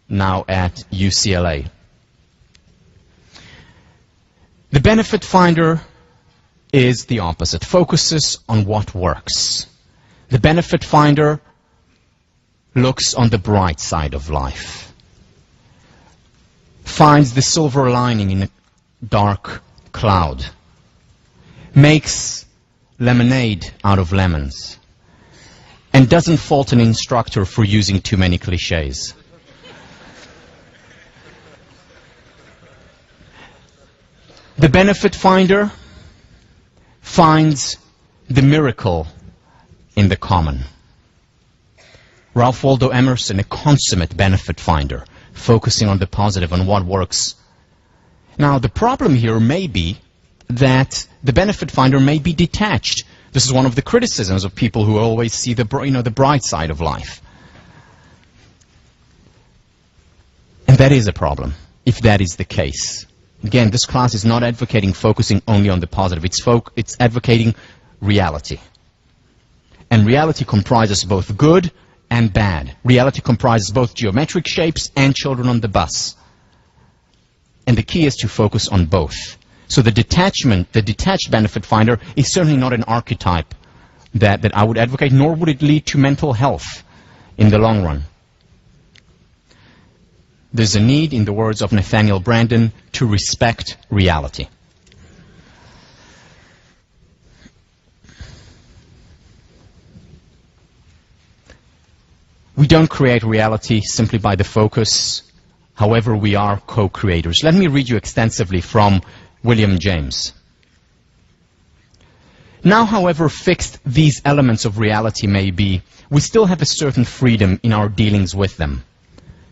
now at UCLA. The benefit finder is the opposite, focuses on what works. The benefit finder looks on the bright side of life, finds the silver lining in a dark cloud, makes lemonade out of lemons, and doesn't fault an instructor for using too many cliches. The benefit finder finds the miracle in the common. Ralph Waldo Emerson, a consummate benefit finder, focusing on the positive, on what works. Now, the problem here may be that the benefit finder may be detached. This is one of the criticisms of people who always see the bright side of life. And that is a problem, if that is the case. Again, this class is not advocating focusing only on the positive. It's advocating reality. And reality comprises both good and bad. Reality comprises both geometric shapes and children on the bus. And the key is to focus on both. So the detached benefit finder is certainly not an archetype that I would advocate, nor would it lead to mental health in the long run. There's a need, in the words of Nathaniel Branden, to respect reality. We don't create reality simply by the focus. However, we are co-creators. Let me read you extensively from William James. Now, however fixed these elements of reality may be, we still have a certain freedom in our dealings with them.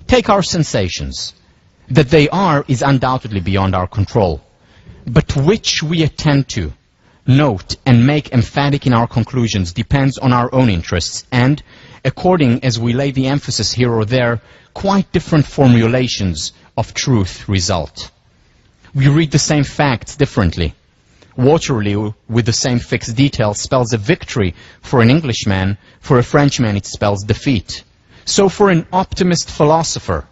Take our sensations. That they are is undoubtedly beyond our control, but which we attend to, note, and make emphatic in our conclusions depends on our own interests, and, according as we lay the emphasis here or there, quite different formulations of truth result. We read the same facts differently. Waterloo, with the same fixed detail, spells a victory for an Englishman. For a Frenchman, it spells defeat. So for an optimist philosopher,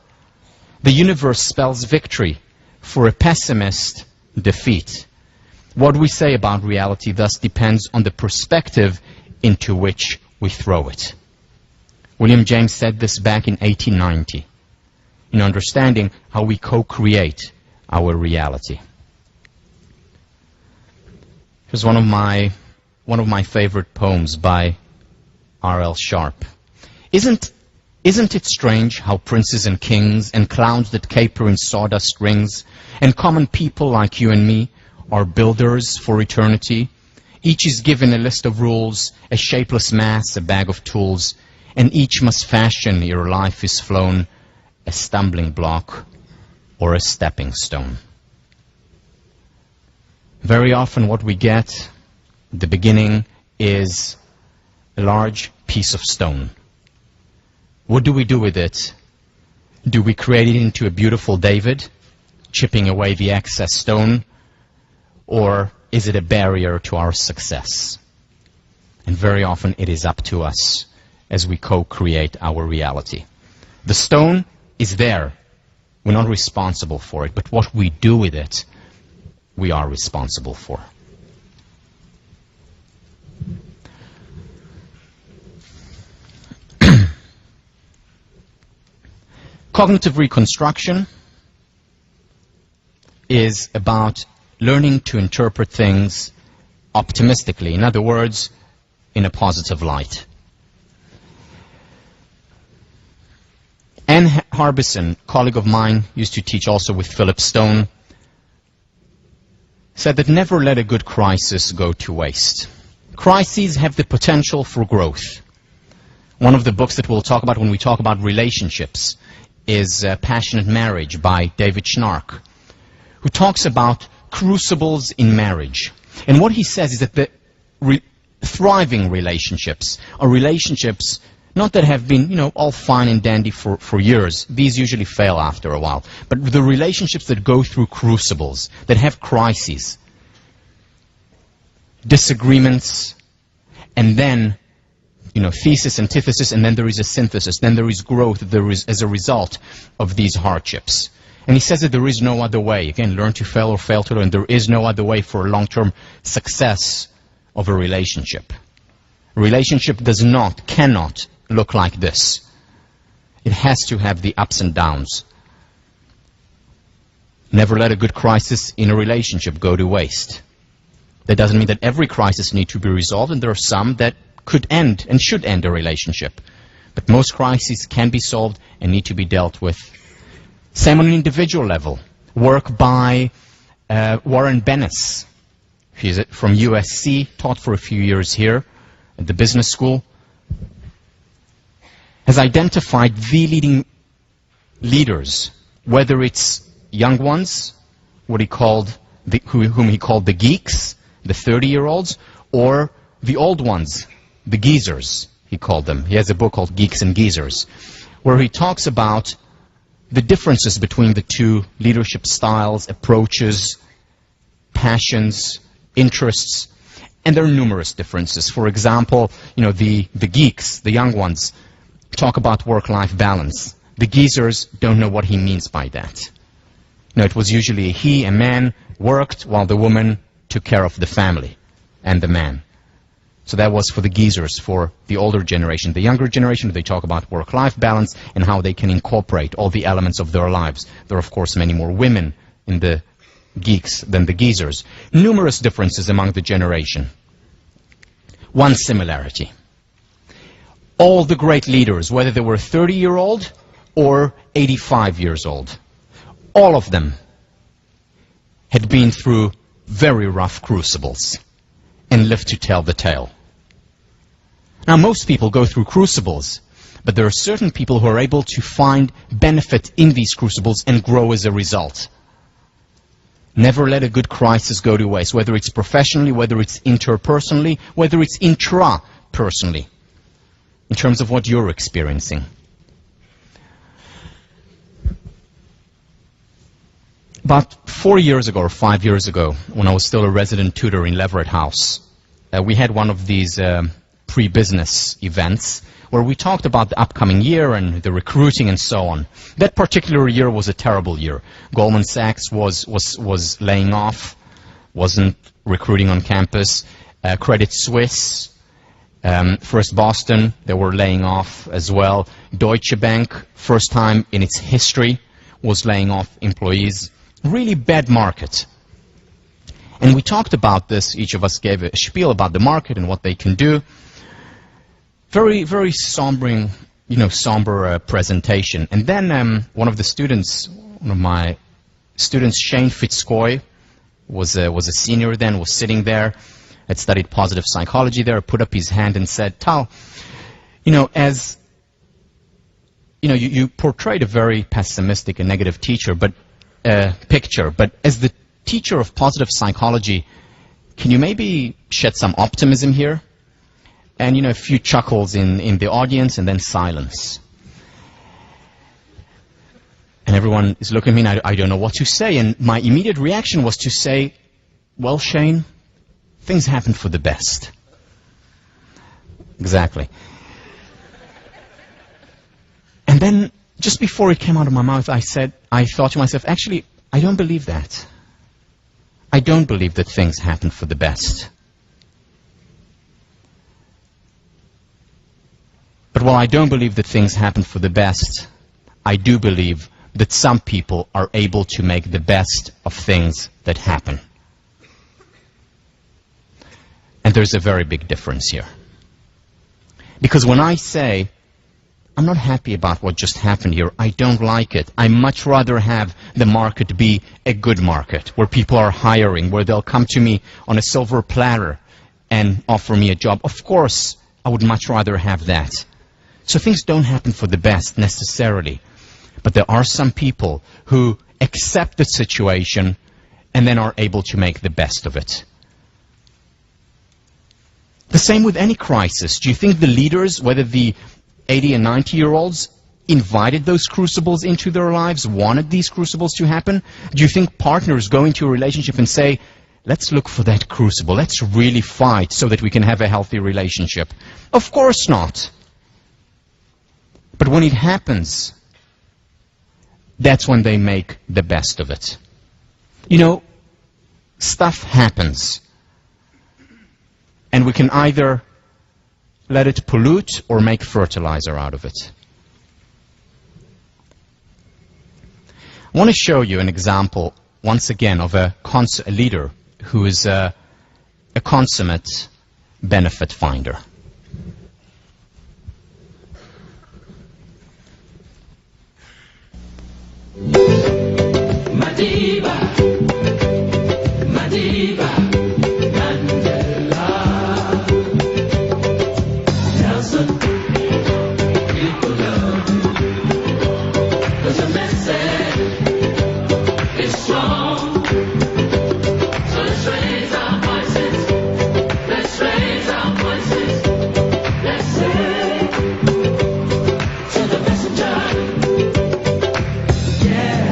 the universe spells victory. For a pessimist, defeat. What we say about reality thus depends on the perspective into which we throw it. William James said this back in 1890, in understanding how we co-create our reality. Here's one of my favorite poems by R.L. Sharp. Isn't it strange how princes and kings and clowns that caper in sawdust rings and common people like you and me are builders for eternity? Each is given a list of rules, a shapeless mass, a bag of tools, and each must fashion ere life is flown a stumbling block or a stepping stone. Very often what we get at the beginning is a large piece of stone. What do we do with it? Do we create it into a beautiful David, chipping away the excess stone, or is it a barrier to our success? And very often it is up to us as we co-create our reality. The stone is there. We're not responsible for it, but what we do with it, we are responsible for. Cognitive reconstruction is about learning to interpret things optimistically. In other words, in a positive light. Anne Harbison, colleague of mine, used to teach also with Philip Stone, said that never let a good crisis go to waste. Crises have the potential for growth. One of the books that we'll talk about when we talk about relationships is Passionate Marriage by David Schnark, who talks about crucibles in marriage. And what he says is that the thriving relationships are relationships not that have been, all fine and dandy for years. These usually fail after a while. But the relationships that go through crucibles, that have crises, disagreements, and then thesis, antithesis, and then there is a synthesis, then there is growth, there is as a result of these hardships. And he says that there is no other way. Again, learn to fail or fail to learn. There is no other way for a long-term success of a relationship. A relationship cannot look like this. It has to have the ups and downs. Never let a good crisis in a relationship go to waste. That doesn't mean that every crisis needs to be resolved, and there are some that could end and should end a relationship. But most crises can be solved and need to be dealt with. Same on an individual level. Work by Warren Bennis. He's from USC, taught for a few years here at the business school. Has identified the leading leaders, whether it's young ones, whom he called the geeks, the 30-year-olds, or the old ones, the geezers, he called them. He has a book called Geeks and Geezers, where he talks about the differences between the two leadership styles, approaches, passions, interests, and there are numerous differences. For example, the geeks, the young ones, talk about work-life balance. The geezers don't know what he means by that. It was usually a man, worked while the woman took care of the family and the man. So that was for the geezers, for the older generation. The younger generation, they talk about work-life balance and how they can incorporate all the elements of their lives. There are, of course, many more women in the geeks than the geezers. Numerous differences among the generation. One similarity. All the great leaders, whether they were 30-year-old or 85 years old, all of them had been through very rough crucibles and lived to tell the tale. Now, most people go through crucibles, but there are certain people who are able to find benefit in these crucibles and grow as a result. Never let a good crisis go to waste, whether it's professionally, whether it's interpersonally, whether it's intrapersonally, in terms of what you're experiencing. About 4 years ago or 5 years ago, when I was still a resident tutor in Leverett House, we had one of these pre-business events where we talked about the upcoming year and the recruiting and so on. That particular year was a terrible year. Goldman Sachs was laying off, wasn't recruiting on campus. Credit Suisse, First Boston, they were laying off as well. Deutsche Bank, first time in its history, was laying off employees. Really bad market. And we talked about this. Each of us gave a spiel about the market and what they can do. Very, very somber presentation. And then one of the students, one of my students, Shane Fitzcoy, was a senior then, was sitting there, had studied positive psychology there, put up his hand and said, Tal, as you portrayed a very pessimistic and negative picture, but as the teacher of positive psychology, can you maybe shed some optimism here? And, a few chuckles in the audience and then silence. And everyone is looking at me and I don't know what to say. And my immediate reaction was to say, well, Shane, things happen for the best. Exactly. And then, just before it came out of my mouth, I thought to myself, actually, I don't believe that. I don't believe that things happen for the best. But while I don't believe that things happen for the best, I do believe that some people are able to make the best of things that happen. And there's a very big difference here. Because when I say, I'm not happy about what just happened here, I don't like it, I much rather have the market be a good market, where people are hiring, where they'll come to me on a silver platter and offer me a job. Of course, I would much rather have that. So things don't happen for the best necessarily. But there are some people who accept the situation and then are able to make the best of it. The same with any crisis. Do you think the leaders, whether the 80 and 90-year-olds, invited those crucibles into their lives, wanted these crucibles to happen? Do you think partners go into a relationship and say, let's look for that crucible, let's really fight so that we can have a healthy relationship? Of course not. But when it happens, that's when they make the best of it. Stuff happens. And we can either let it pollute or make fertilizer out of it. I want to show you an example once again, of a leader who is a consummate benefit finder. Madiba, Madiba, Mandela, Nelson, people love you. There's a message, it's strong. So let's raise our voices, let's raise our voices, let's say to the messenger, yeah.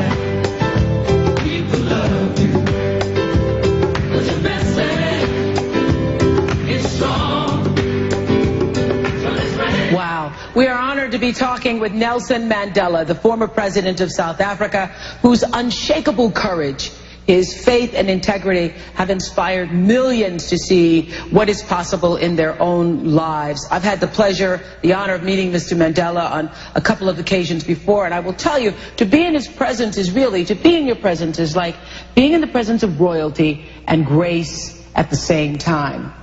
Wow. We are honored to be talking with Nelson Mandela, the former president of South Africa, whose unshakable courage, his faith and integrity have inspired millions to see what is possible in their own lives. I've had the pleasure, the honor of meeting Mr. Mandela on a couple of occasions before, and I will tell you, to be in his presence is really, to be in your presence is like being in the presence of royalty and grace at the same time.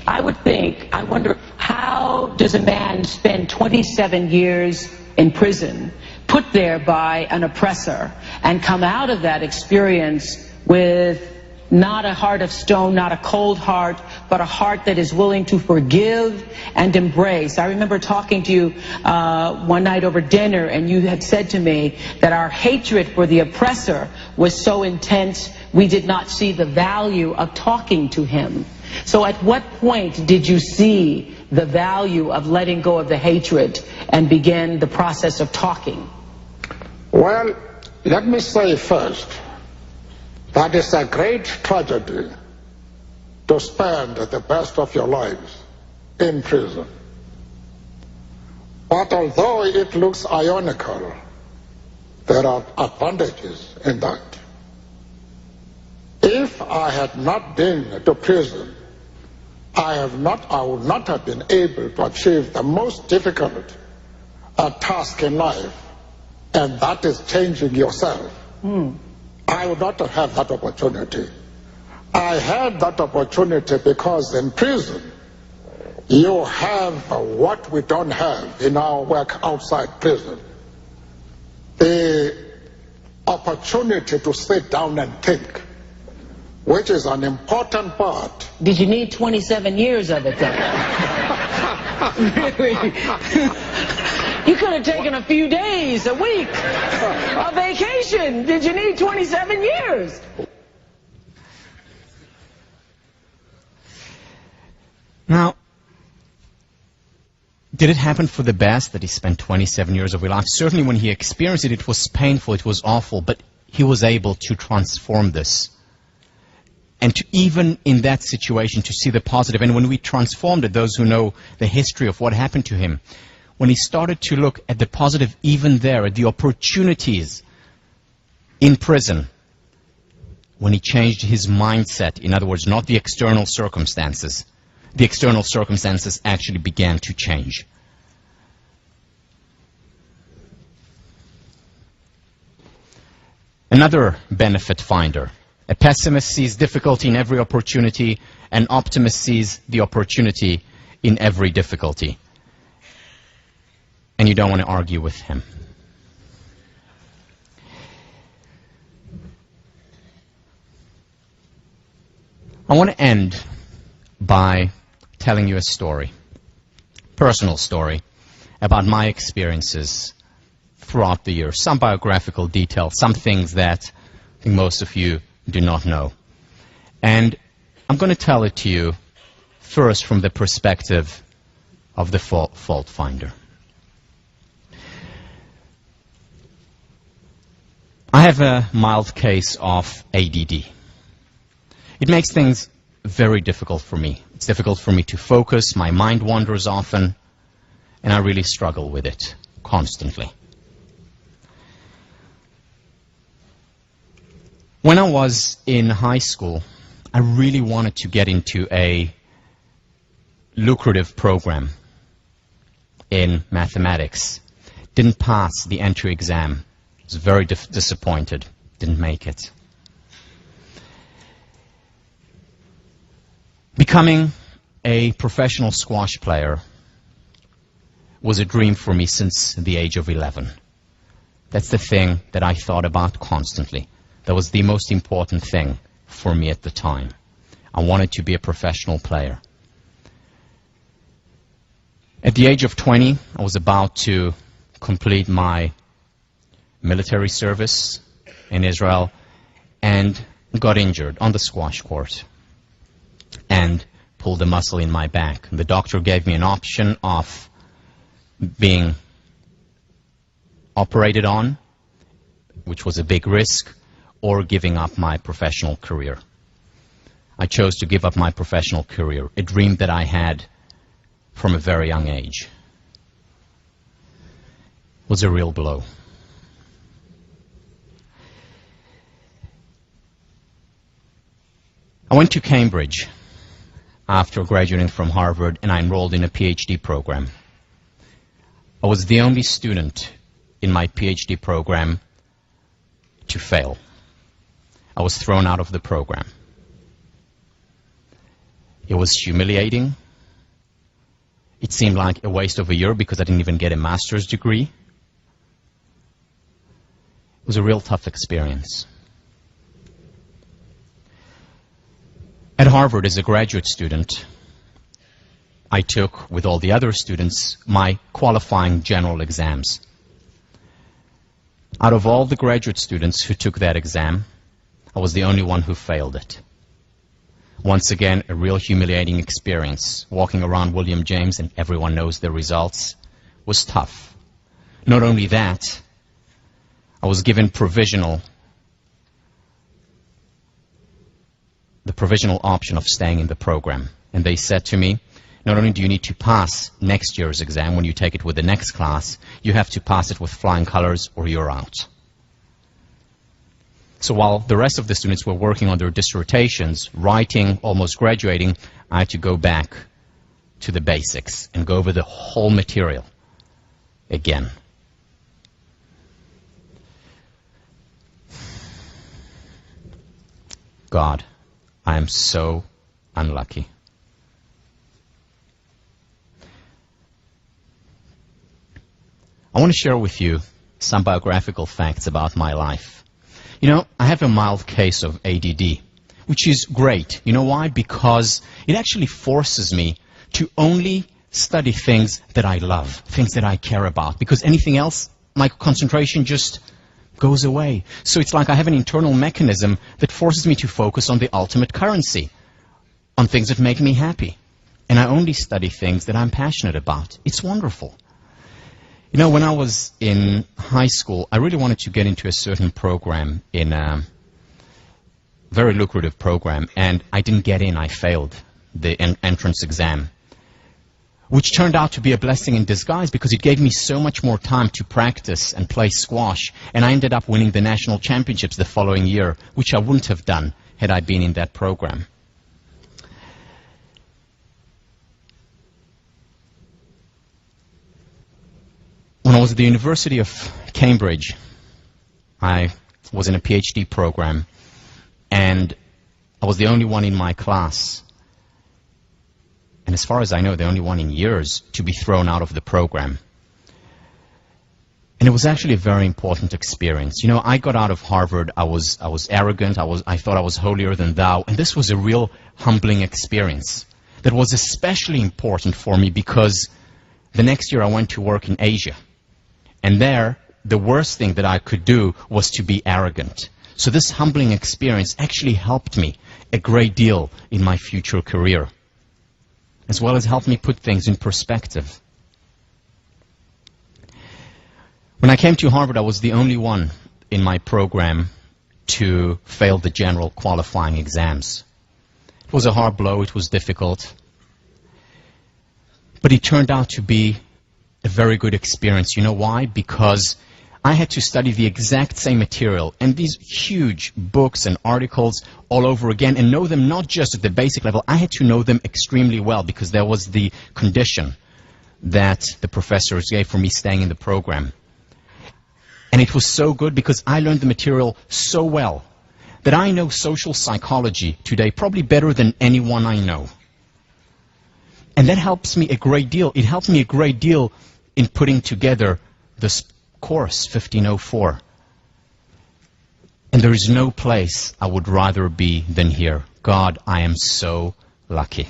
I would think, I wonder, how does a man spend 27 years in prison, put there by an oppressor, and come out of that experience with not a heart of stone, not a cold heart, but a heart that is willing to forgive and embrace? I remember talking to you one night over dinner, and you had said to me that our hatred for the oppressor was so intense we did not see the value of talking to him. So at what point did you see the value of letting go of the hatred and begin the process of talking? Well, let me say first that it's a great tragedy to spend the best of your lives in prison. But although it looks ironical, there are advantages in that. If I had not been to prison, I would not have been able to achieve the most difficult task in life, and that is changing yourself. I would not have had that opportunity. I had that opportunity because in prison you have what we don't have in our work outside prison. The opportunity to sit down and think, which is an important part. Did you need 27 years of it, though? Really? You could have taken a few days, a week, a vacation. Did you need 27 years? Now, did it happen for the best that he spent 27 years of his life? Certainly when he experienced it, it was painful, it was awful, but he was able to transform this. And to, even in that situation, to see the positive. And when we transformed it, those who know the history of what happened to him, when he started to look at the positive even there, at the opportunities in prison, when he changed his mindset, in other words, not the external circumstances actually began to change. Another benefit finder. A pessimist sees difficulty in every opportunity, an optimist sees the opportunity in every difficulty. And you don't want to argue with him. I want to end by telling you a story, personal story, about my experiences throughout the year. Some biographical detail, some things that I think most of you do not know. And I'm going to tell it to you first from the perspective of the fault finder. I have a mild case of ADD. It makes things very difficult for me. It's difficult for me to focus, my mind wanders often, and I really struggle with it constantly. When I was in high school, I really wanted to get into a lucrative program in mathematics. Didn't pass the entry exam. Was very disappointed. Didn't make it. Becoming a professional squash player was a dream for me since the age of 11. That's the thing that I thought about constantly. That was the most important thing for me at the time. I wanted to be a professional player. At the age of 20, I was about to complete my military service in Israel and got injured on the squash court and pulled a muscle in my back. The doctor gave me an option of being operated on, which was a big risk, or giving up my professional career. I chose to give up my professional career, a dream that I had from a very young age. It was a real blow. I went to Cambridge after graduating from Harvard, and I enrolled in a PhD program. I was the only student in my PhD program to fail. I was thrown out of the program. It was humiliating. It seemed like a waste of a year because I didn't even get a master's degree. It was a real tough experience. At Harvard, as a graduate student, I took, with all the other students, my qualifying general exams. Out of all the graduate students who took that exam, I was the only one who failed it. Once again, a real humiliating experience. Walking around William James, and everyone knows the results, was tough. Not only that, I was given the provisional option of staying in the program. And they said to me, not only do you need to pass next year's exam when you take it with the next class, you have to pass it with flying colors or you're out. So while the rest of the students were working on their dissertations, writing, almost graduating, I had to go back to the basics and go over the whole material again. God, I am so unlucky. I want to share with you some biographical facts about my life. You know, I have a mild case of ADD, which is great. You know why? Because it actually forces me to only study things that I love, things that I care about, because anything else, my concentration just goes away. So it's like I have an internal mechanism that forces me to focus on the ultimate currency, on things that make me happy. And I only study things that I'm passionate about. It's wonderful. You know, when I was in high school, I really wanted to get into a certain program, in a very lucrative program, and I didn't get in. I failed the entrance exam, which turned out to be a blessing in disguise because it gave me so much more time to practice and play squash, and I ended up winning the national championships the following year, which I wouldn't have done had I been in that program. When I was at the University of Cambridge, I was in a PhD program, and I was the only one in my class, and as far as I know, the only one in years to be thrown out of the program. And it was actually a very important experience. You know, I got out of Harvard, I was arrogant, I thought I was holier than thou, and this was a real humbling experience that was especially important for me because the next year I went to work in Asia. And there, the worst thing that I could do was to be arrogant. So this humbling experience actually helped me a great deal in my future career, as well as helped me put things in perspective. When I came to Harvard, I was the only one in my program to fail the general qualifying exams. It was a hard blow, it was difficult, but it turned out to be a very good experience. You know why? Because I had to study the exact same material and these huge books and articles all over again and know them not just at the basic level. I had to know them extremely well because there was the condition that the professors gave for me staying in the program. And it was so good because I learned the material so well that I know social psychology today probably better than anyone I know. And that helps me a great deal. It helped me a great deal in putting together this course, 1504. And there is no place I would rather be than here. God, I am so lucky.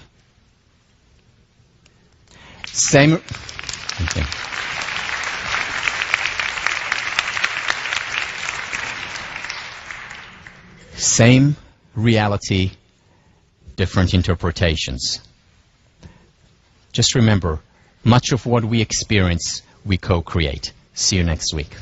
Same. Okay. Same reality, different interpretations. Just remember, much of what we experience, we co-create. See you next week.